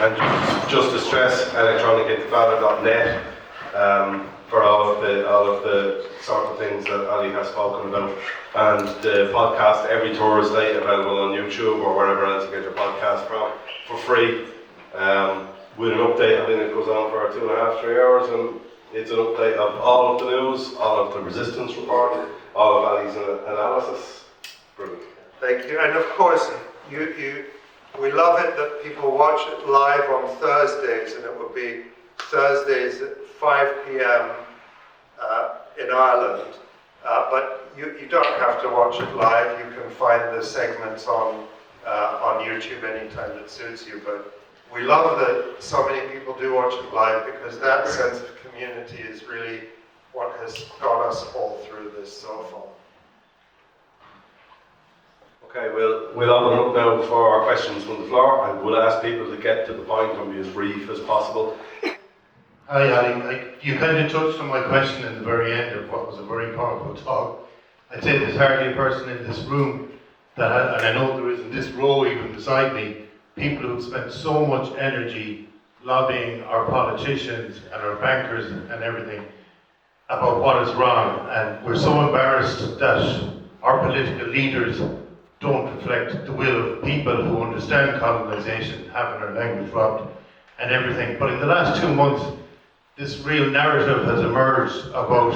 And just to stress, electronicintifada.net for all of the sort of things that Ali has spoken about, and the podcast every Thursday available on YouTube or wherever else you get your podcast from for free. With an update, I think it goes on for 2.5, 3 hours, and it's an update of all of the news, all of the resistance report, all of Ali's analysis. Brilliant. Thank you. And of course, we love it that people watch it live on Thursdays, and it will be Thursdays at 5 p.m. In Ireland. But you don't have to watch it live. You can find the segments on YouTube anytime that suits you. But we love that so many people do watch it live, because that sense of community is really what has got us all through this so far. Okay, we'll open up now for our questions from the floor. I will ask people to get to the point and be as brief as possible. Hi Ali, you kind of touched on my question in the very end of what was a very powerful talk. I'd say there's hardly a person in this room and I know there is in this row even beside me, people who've spent so much energy lobbying our politicians and our bankers and everything about what is wrong, and we're so embarrassed that our political leaders don't reflect the will of people who understand colonisation, having our language robbed and everything. But in the last 2 months, this real narrative has emerged about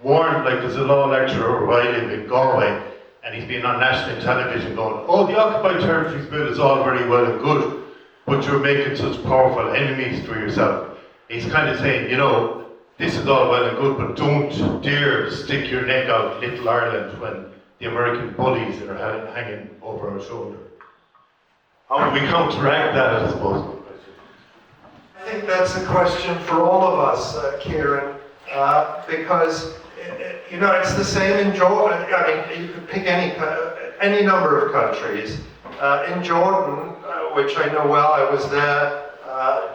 Warren, like there's a law lecturer where I live in Galway, and he's been on national television going, oh, the Occupied Territories Bill is all very well and good, but you're making such powerful enemies for yourself. He's kind of saying, you know, this is all well and good, but don't dare stick your neck out Little Ireland when the American bullies are hanging over our shoulder. How do we counteract that, I suppose? I think that's a question for all of us, Kieran, because it's the same in Jordan. I mean, you could pick any number of countries. In Jordan, which I know well, I was there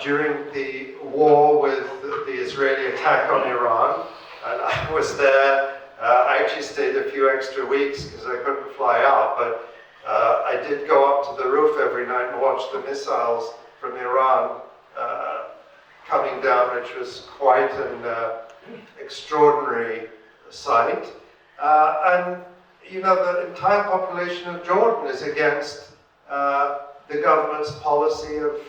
during the war with the Israeli attack on Iran, and I was there. I actually stayed a few extra weeks because I couldn't fly out, but I did go up to the roof every night and watch the missiles from Iran coming down, which was quite an extraordinary sight. And the entire population of Jordan is against the government's policy of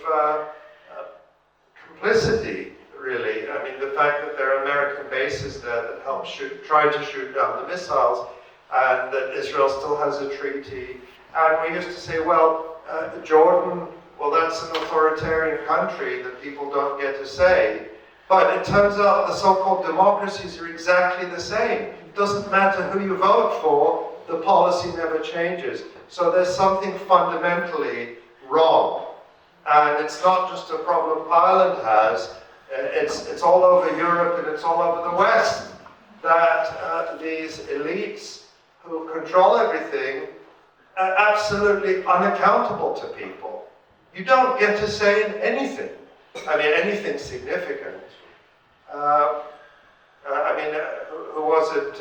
complicity, really. I mean, the fact that there are American bases there that help try to shoot down the missiles, and that Israel still has a treaty. And we used to say, well, Jordan, well, that's an authoritarian country that people don't get to say. But it turns out the so-called democracies are exactly the same. It doesn't matter who you vote for, the policy never changes. So there's something fundamentally wrong. And it's not just a problem Ireland has, it's all over Europe and it's all over the West, that these elites who control everything are absolutely unaccountable to people. You don't get to say anything. I mean, anything significant. Who was it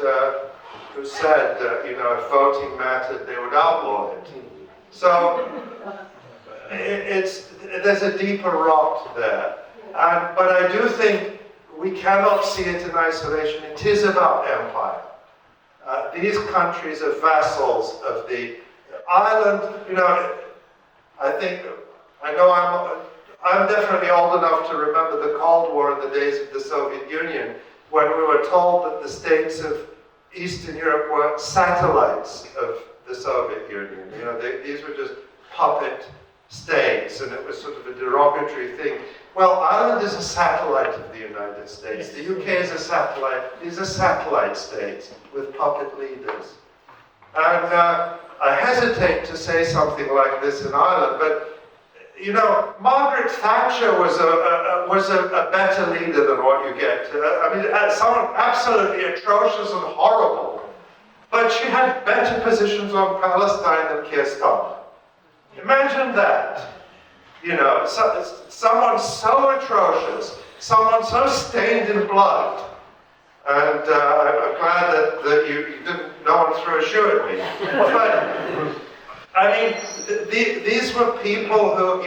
who said, if voting mattered, they would outlaw it? So, there's a deeper rot there. But I do think we cannot see it in isolation. It is about empire. These countries are vassals of the Ireland. I'm definitely old enough to remember the Cold War in the days of the Soviet Union, when we were told that the states of Eastern Europe were satellites of the Soviet Union. These were just puppet states, and it was sort of a derogatory thing. Well, Ireland is a satellite of the United States. The UK is a satellite. These are satellite states with puppet leaders. And I hesitate to say something like this in Ireland, but Margaret Thatcher was a better leader than what you get. Someone absolutely atrocious and horrible, but she had better positions on Palestine than Keir Starmer. Imagine that. Someone so atrocious, someone so stained in blood. And I'm glad that you didn't, no one threw a shoe at me. But, these were people who,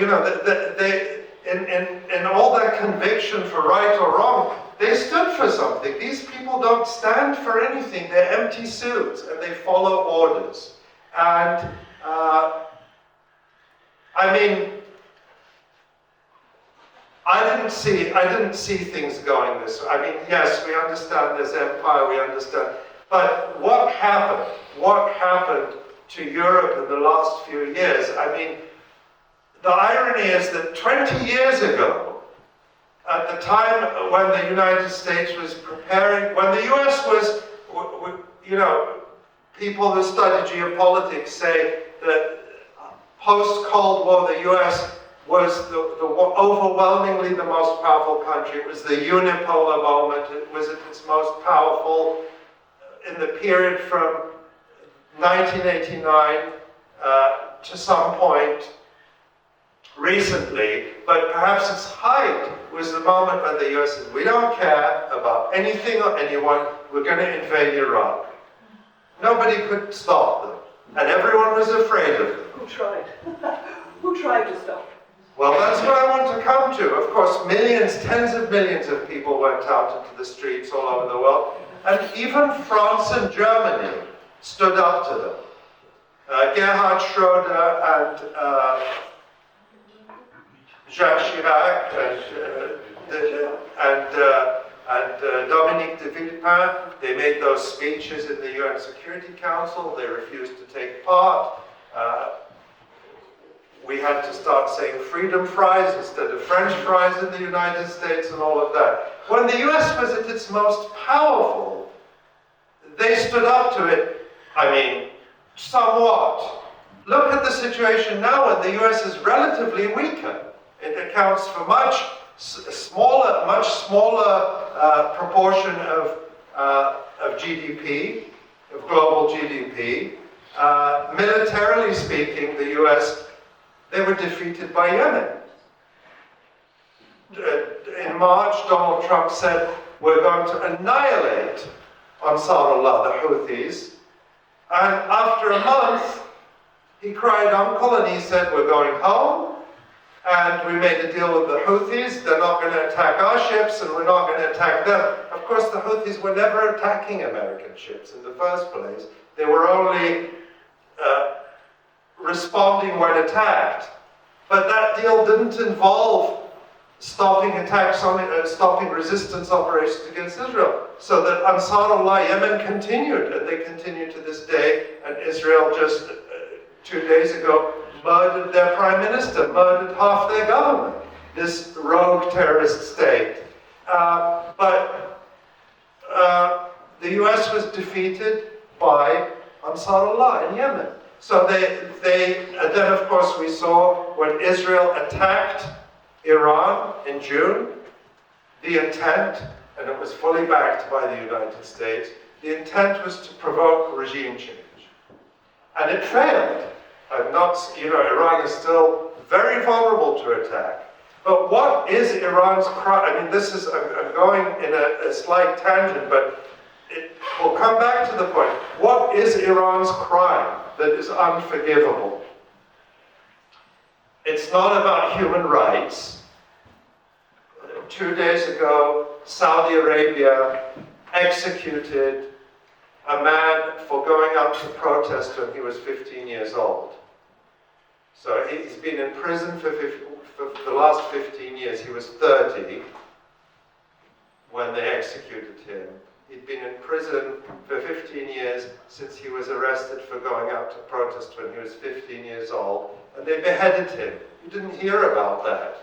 they in all their conviction for right or wrong, they stood for something. These people don't stand for anything. They're empty suits and they follow orders. And I didn't see things going this way. Yes, we understand there's empire, we understand. But what happened? What happened to Europe in the last few years? The irony is that 20 years ago, at the time when the United States was preparing, when the US was, people who study geopolitics say that post-Cold War, the US was overwhelmingly the most powerful country. It was the unipolar moment. It was at its most powerful in the period from 1989 to some point recently, but perhaps its height was the moment when the US said, we don't care about anything or anyone, we're going to invade Iraq. Nobody could stop them, and everyone was afraid of them. Who tried? Who tried to stop them? Well, that's what I want to come to. Of course, millions, tens of millions of people went out into the streets all over the world, and even France and Germany stood up to them. Gerhard Schroeder and Jacques Chirac and Dominique de Villepin, they made those speeches in the UN Security Council. They refused to take part. We had to start saying freedom fries instead of French fries in the United States and all of that. When the US was at its most powerful, they stood up to it, somewhat. Look at the situation now when the US is relatively weaker. It accounts for much a smaller, much smaller proportion of GDP, of global GDP. Militarily speaking, the US, they were defeated by Yemen. In March, Donald Trump said, we're going to annihilate Ansarullah, the Houthis. And after a month, he cried uncle and he said, we're going home. And we made a deal with the Houthis. They're not going to attack our ships and we're not going to attack them. Of course, the Houthis were never attacking American ships in the first place. They were only responding when attacked. But that deal didn't involve stopping attacks on stopping resistance operations against Israel. So that Ansarullah Yemen continued, and they continue to this day. And Israel just 2 days ago murdered their prime minister, murdered half their government, this rogue terrorist state. But the US was defeated by Ansarullah in Yemen. So then of course we saw when Israel attacked Iran in June, the intent, and it was fully backed by the United States, the intent was to provoke regime change. And it failed. Iran is still very vulnerable to attack. But what is Iran's crime? I mean, I'm going in a slight tangent, but we'll come back to the point. What is Iran's crime that is unforgivable? It's not about human rights. 2 days ago, Saudi Arabia executed a man for going out to protest when he was 15 years old. So he's been in prison for the last 15 years. He was 30 when they executed him. He'd been in prison for 15 years since he was arrested for going out to protest when he was 15 years old, and they beheaded him. You didn't hear about that.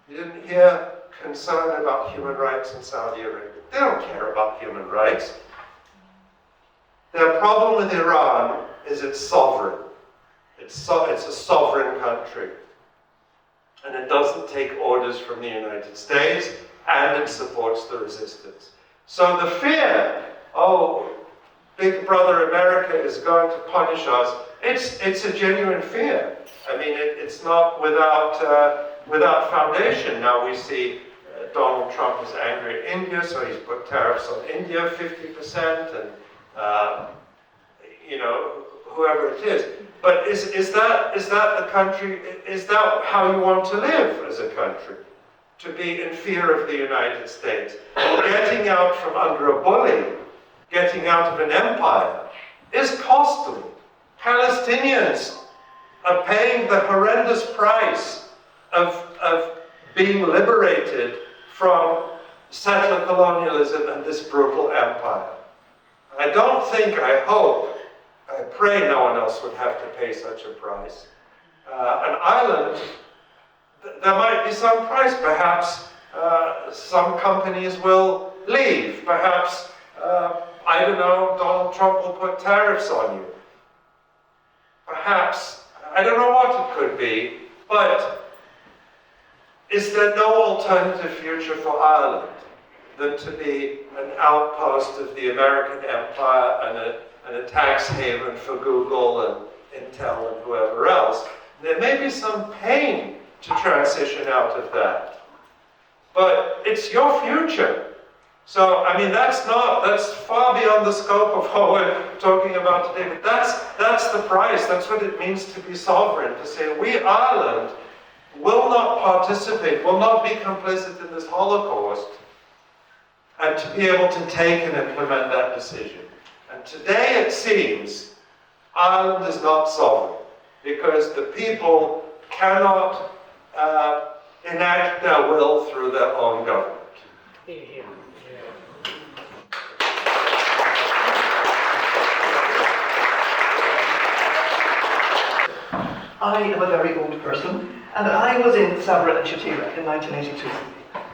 You didn't hear concern about human rights in Saudi Arabia. They don't care about human rights. Their problem with Iran is it's sovereign. It's a sovereign country. And it doesn't take orders from the United States, and it supports the resistance. So the fear, Big Brother America is going to punish us, it's a genuine fear. I mean, it's not without foundation. Now we see Donald Trump is angry at India, so he's put tariffs on India 50%, and whoever it is. But is that the country? Is that how you want to live as a country? To be in fear of the United States, getting out from under a bully, getting out of an empire, is costly. Palestinians are paying the horrendous price of being liberated from settler colonialism and this brutal empire. I hope, I pray no one else would have to pay such a price. An island, there might be some price. Perhaps some companies will leave. Perhaps, Donald Trump will put tariffs on you. Perhaps, I don't know what it could be, but is there no alternative future for Ireland than to be an outpost of the American empire and a tax haven for Google and Intel and whoever else? There may be some pain to transition out of that, but it's your future. So, I mean, that's far beyond the scope of what we're talking about today, but that's the price. That's what it means to be sovereign, to say, we, Ireland, will not participate, will not be complicit in this Holocaust, and to be able to take and implement that decision. And today it seems Ireland is not sovereign, because the people cannot enact their will through their own government. I am a very old person, and I was in Sabra and Shatila in 1982.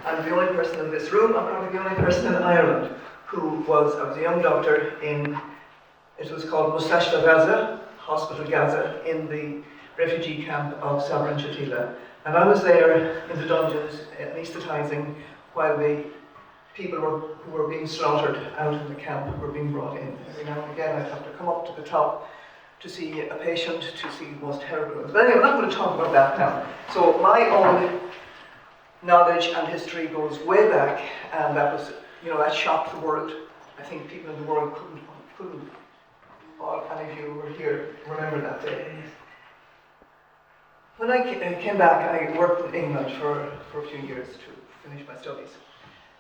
I'm the only person in this room, I'm probably the only person in Ireland I was a young doctor it was called Mustashfa Gaza, Hospital Gaza, in the refugee camp of Sabra and Shatila. And I was there in the dungeons, anaesthetising, while the people who were being slaughtered out in the camp were being brought in. Every now and again I'd have to come up to the top to see a patient, to see the most terrible ones. But anyway, I'm not going to talk about that now. So my own knowledge and history goes way back, and that was, that shocked the world. I think people in the world couldn't, any of you who were here remember that day. When I came back, I worked in England for a few years to finish my studies.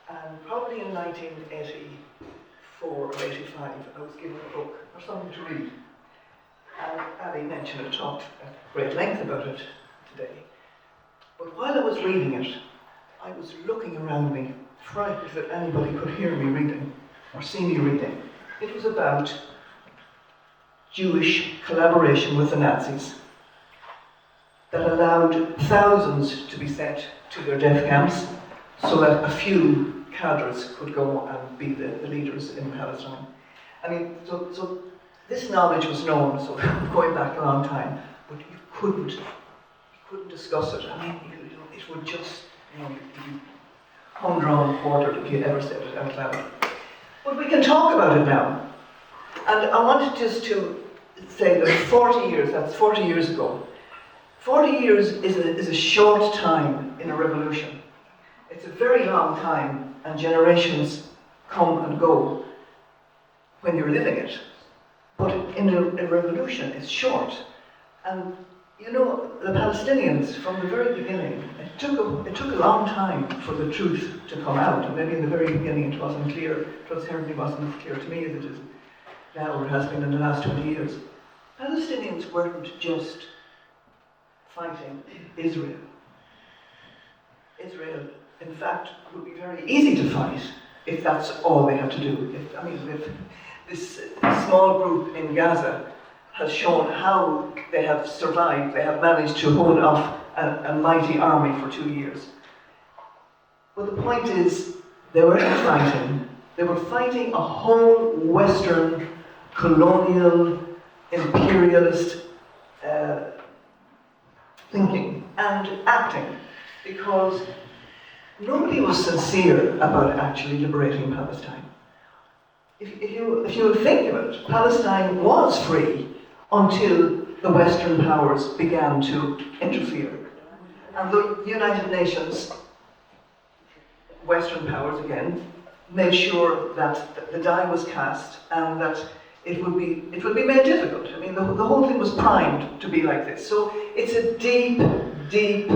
And probably in 1984 or 85, I was given a book or something to read. And Ali mentioned it, talked at great length about it today. But while I was reading it, I was looking around me, frightened that anybody could hear me reading or see me reading. It was about Jewish collaboration with the Nazis that allowed thousands to be sent to their death camps so that a few cadres could go and be the leaders in Palestine. I mean, so this knowledge was known, so going back a long time, but you couldn't discuss it. I mean, it would just, be humdrum quartered if you ever said it out loud. But we can talk about it now. And I wanted just to say that 40 years, that's 40 years ago, 40 years is a short time in a revolution. It's a very long time, and generations come and go when you're living it. But in a revolution, it's short. And the Palestinians, from the very beginning, it took a long time for the truth to come out. And maybe in the very beginning it wasn't clear. It certainly wasn't as clear to me as it is now, or has been in the last 20 years. Palestinians weren't just fighting Israel. Israel, in fact, would be very easy to fight if that's all they had to do. If this small group in Gaza has shown how they have survived, they have managed to hold off a mighty army for 2 years. But the point is, they weren't fighting. They were fighting a whole Western, colonial, imperialist thinking and acting, because nobody was sincere about actually liberating Palestine. If you think of it, Palestine was free until the Western powers began to interfere. And the United Nations, Western powers again, made sure that the die was cast and that it would be made difficult. I mean, the whole thing was primed to be like this. So it's a deep, deep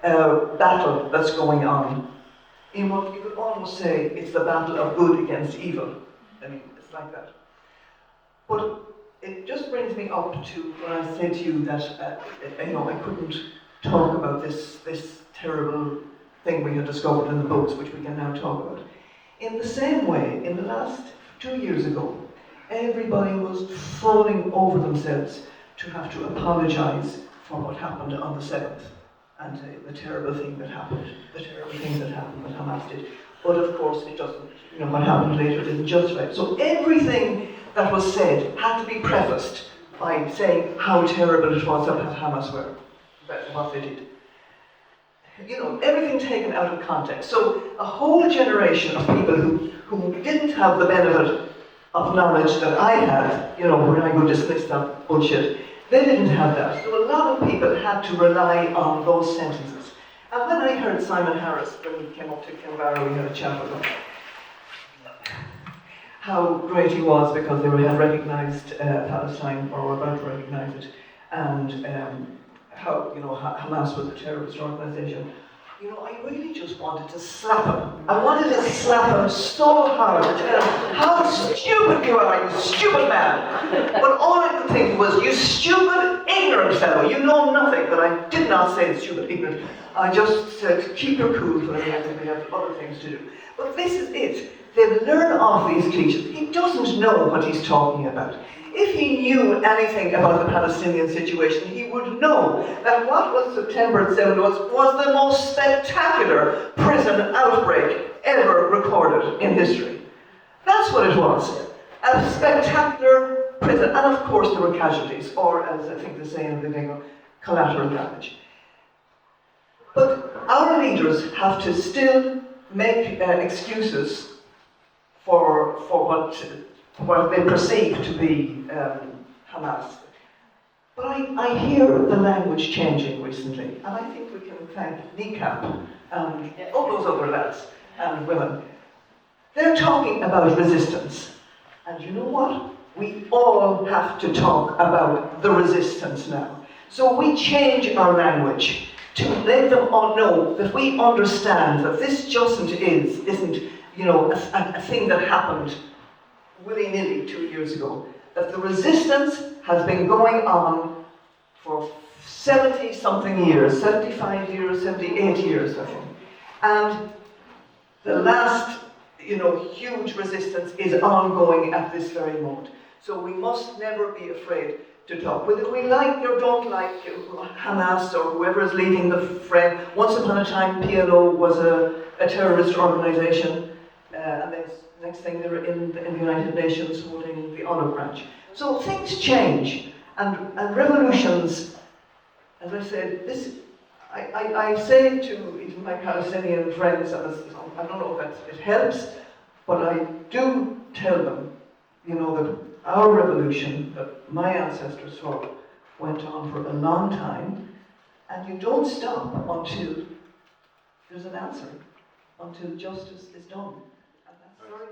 battle that's going on. In what you could almost say it's the battle of good against evil. I mean, it's like that. But it just brings me up to when I said to you that I couldn't talk about this terrible thing we had discovered in the books, which we can now talk about. In the same way, in the last 2 years ago, everybody was falling over themselves to have to apologise for what happened on the 7th and the terrible thing that happened, that Hamas did. But of course, it doesn't. What happened later didn't justify it. So everything that was said had to be prefaced by saying how terrible it was that Hamas were, what they did. Everything taken out of context. So a whole generation of people who didn't have the benefit of knowledge that I had, when I go dismiss that bullshit, they didn't have that. So a lot of people had to rely on those sentences. And when I heard Simon Harris, when he came up to Canberra, we had a chat with him, how great he was because they had recognised Palestine, or were about to recognise it, and how Hamas was a terrorist organisation. I really just wanted to slap him. I wanted to slap him so hard to tell him how stupid you are, you stupid man. But all I could think was, you stupid, ignorant fellow, you know nothing. But I did not say stupid, ignorant. I just said, keep your cool for the moment, we have other things to do. But this is it. They learn off these cliches. He doesn't know what he's talking about. If he knew anything about the Palestinian situation, he would know that what was September 7 was the most spectacular prison outbreak ever recorded in history. That's what it was. A spectacular prison. And of course there were casualties, or as I think they say in the English, collateral damage. But our leaders have to still make excuses for what they perceive to be Hamas. But I hear the language changing recently, and I think we can thank NECAP and all those other lads and women. They're talking about resistance. And you know what? We all have to talk about the resistance now. So we change our language to let them all know that we understand that this isn't a thing that happened willy-nilly 2 years ago. That the resistance has been going on for 70-something years, 75 years, 78 years, I think. And the last, huge resistance is ongoing at this very moment. So we must never be afraid to talk. Whether we like or don't like Hamas or whoever is leading the frame. Once upon a time, PLO was a terrorist organization, and then next thing they're in the United Nations holding the olive branch. So things change, and revolutions, as I said, I say to even my Palestinian friends, and I don't know if it helps, but I do tell them, that our revolution, that my ancestors fought, went on for a long time, and you don't stop until there's an answer, until justice is done. And that's very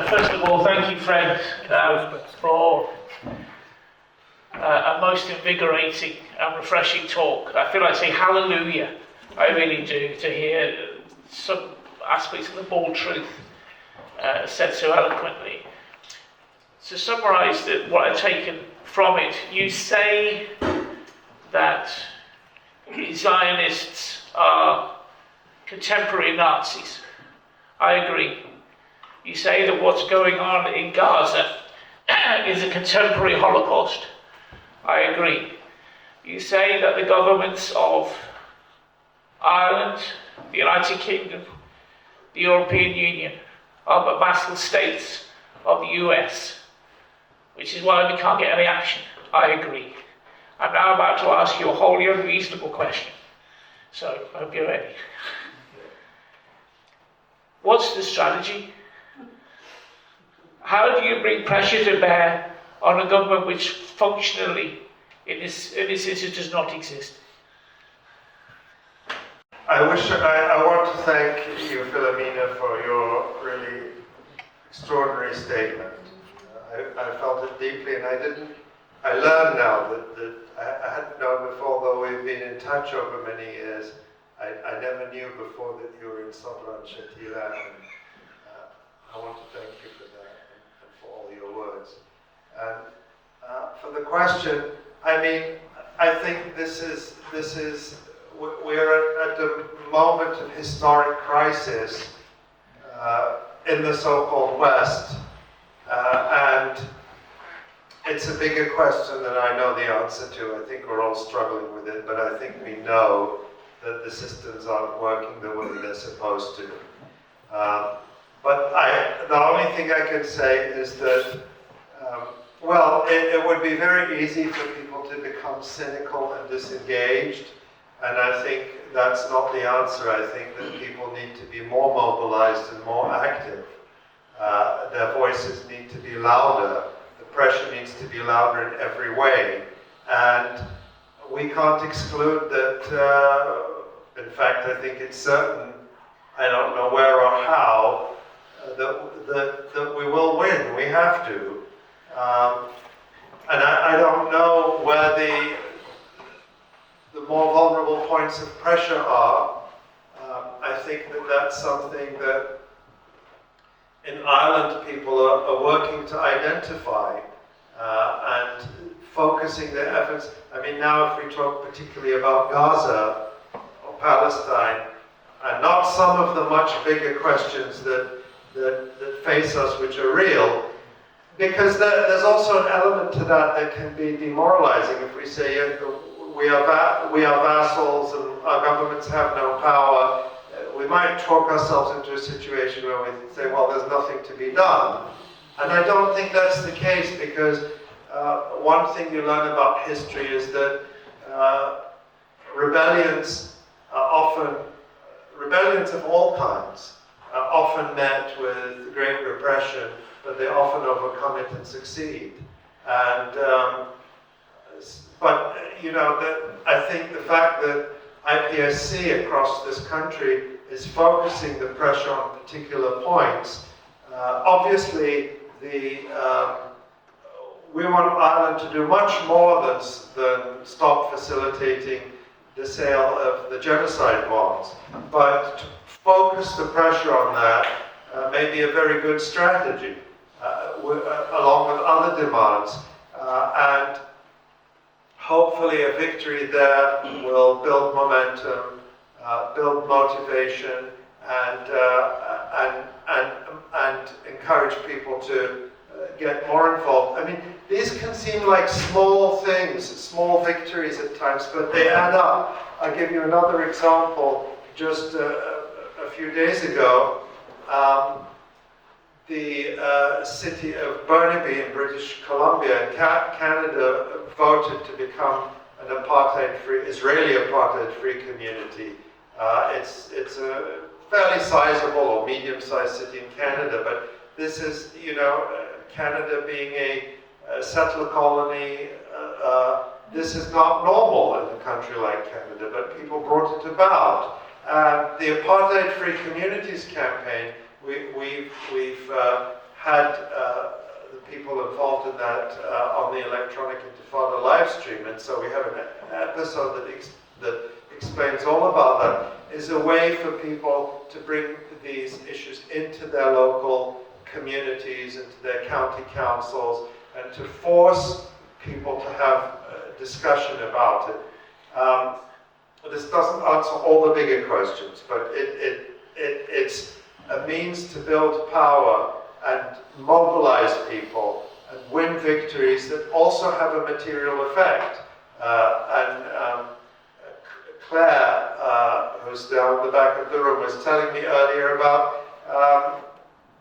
First of all, thank you, Fred, for a most invigorating and refreshing talk. I feel like saying hallelujah. I really do, to hear some aspects of the bold truth said so eloquently. To summarise what I've taken from it, you say that Zionists are contemporary Nazis. I agree. You say that what's going on in Gaza is a contemporary Holocaust. I agree. You say that the governments of Ireland, the United Kingdom, the European Union are but vassal states of the US, which is why we can't get any action. I agree. I'm now about to ask you a wholly unreasonable question, so I hope you're ready. What's the strategy? How do you bring pressure to bear on a government which functionally, in this instance, does not exist? I want to thank you, Philomena, for your really extraordinary statement. I felt it deeply, and I learned now that I hadn't known before, though we've been in touch over many years. I never knew before that you were in Sodra and Shatila, and I want to thank you for that and for all your words. And for the question, I think we're at a moment of historic crisis in the so-called West, and it's a bigger question than I know the answer to. I think we're all struggling with it, but I think we know that the systems aren't working the way they're supposed to. But the only thing I can say is that, it would be very easy for people to become cynical and disengaged, and I think that's not the answer. I think that people need to be more mobilized and more active. Their voices need to be louder. The pressure needs to be louder in every way. And we can't exclude that, in fact, I think it's certain, I don't know where or how, that we will win. We have to. And I don't know where the more vulnerable points of pressure are. I think that that's something that in Ireland people are working to identify and focusing their efforts. Now if we talk particularly about Gaza or Palestine, and not some of the much bigger questions that face us, which are real, because there's also an element to that can be demoralizing. If we say we are vassals and our governments have no power, we might talk ourselves into a situation where we say, well, there's nothing to be done. And I don't think that's the case, because one thing you learn about history is that rebellions of all kinds are often met with great repression, but they often overcome it and succeed. And I think the fact that IPSC across this country is focusing the pressure on particular points. Obviously, we want Ireland to do much more than stop facilitating the sale of the genocide bonds, but to focus the pressure on that may be a very good strategy, along with other demands, and hopefully a victory there will build momentum, build motivation, and encourage people to get more involved. I mean, these can seem like small things, small victories at times, but they add up. I'll give you another example. Just a few days ago, the city of Burnaby in British Columbia in Canada voted to become an apartheid-free, Israeli apartheid-free community. It's a fairly sizable or medium-sized city in Canada, but this is, Canada being a settler colony, this is not normal in a country like Canada, but people brought it about. The Apartheid-Free Communities campaign, we've had the people involved in that on the electronic Intifada live stream, and so we have an episode that explains all about that. Is a way for people to bring these issues into their local communities, into their county councils, and to force people to have a discussion about it. This doesn't answer all the bigger questions, but it's a means to build power and mobilize people and win victories that also have a material effect. Clare, who's down the back of the room, was telling me earlier about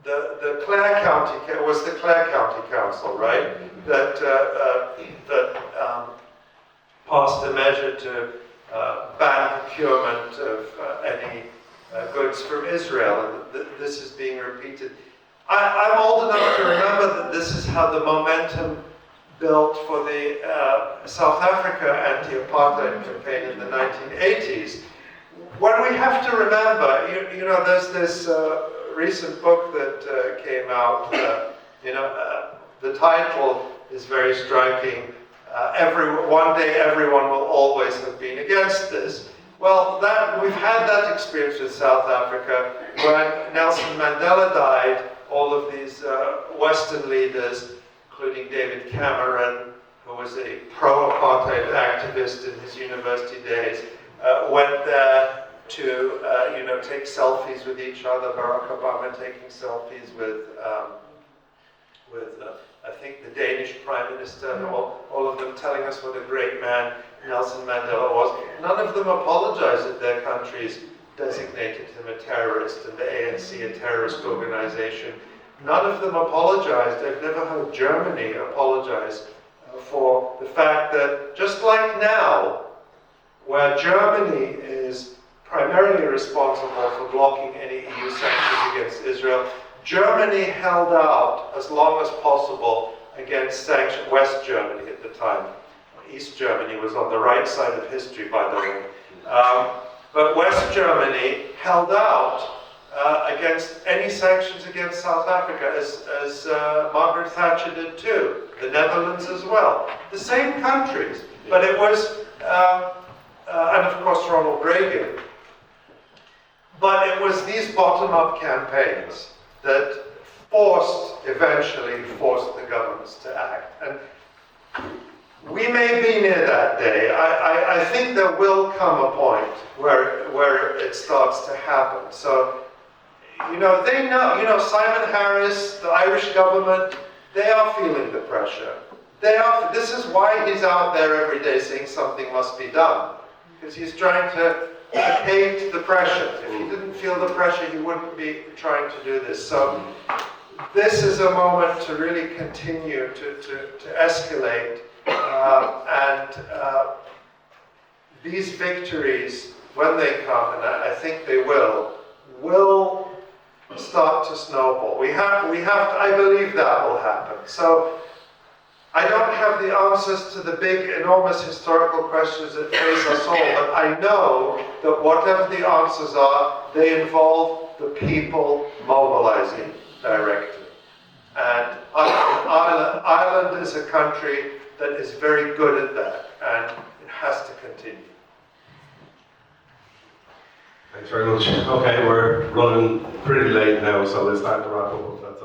the Clare County, was the Clare County Council, right? That passed a measure to ban procurement of any goods from Israel, and this is being repeated. I'm old enough to remember that this is how the momentum built for the South Africa anti-apartheid campaign in the 1980s. What we have to remember, there's this recent book that came out, the title is very striking, One Day Everyone Will Always Have Been Against This. Well, we've had that experience with South Africa. When Nelson Mandela died, all of these Western leaders, including David Cameron, who was a pro-apartheid activist in his university days, went there to take selfies with each other. Barack Obama taking selfies with I think the Danish Prime Minister, all of them telling us what a great man Nelson Mandela was. None of them apologized that their countries designated him a terrorist and the ANC a terrorist organization. None of them apologized. I've never heard Germany apologize for the fact that, just like now, where Germany is primarily responsible for blocking any EU sanctions against Israel, Germany held out as long as possible against sanctions. West Germany at the time. East Germany was on the right side of history, by the way. But West Germany held out against any sanctions against South Africa, as Margaret Thatcher did too. The Netherlands as well. The same countries, but it was, and of course Ronald Reagan. But it was these bottom-up campaigns that eventually forced the governments to act. And we may be near that day. I think there will come a point where it starts to happen. So, they know, Simon Harris, the Irish government, They are feeling the pressure. This is why he's out there every day saying something must be done. Because he's trying to cave to the pressure. If he didn't feel the pressure, he wouldn't be trying to do this. So this is a moment to really continue to escalate. These victories, when they come, and I think they will start to snowball. We have to, I believe that will happen. So I don't have the answers to the big, enormous historical questions that face us all, but I know that whatever the answers are, they involve the people mobilizing directly. And Ireland is a country that is very good at that, and it has to continue. Thanks very much. Okay, we're running pretty late now, so we'll start to wrap up if that's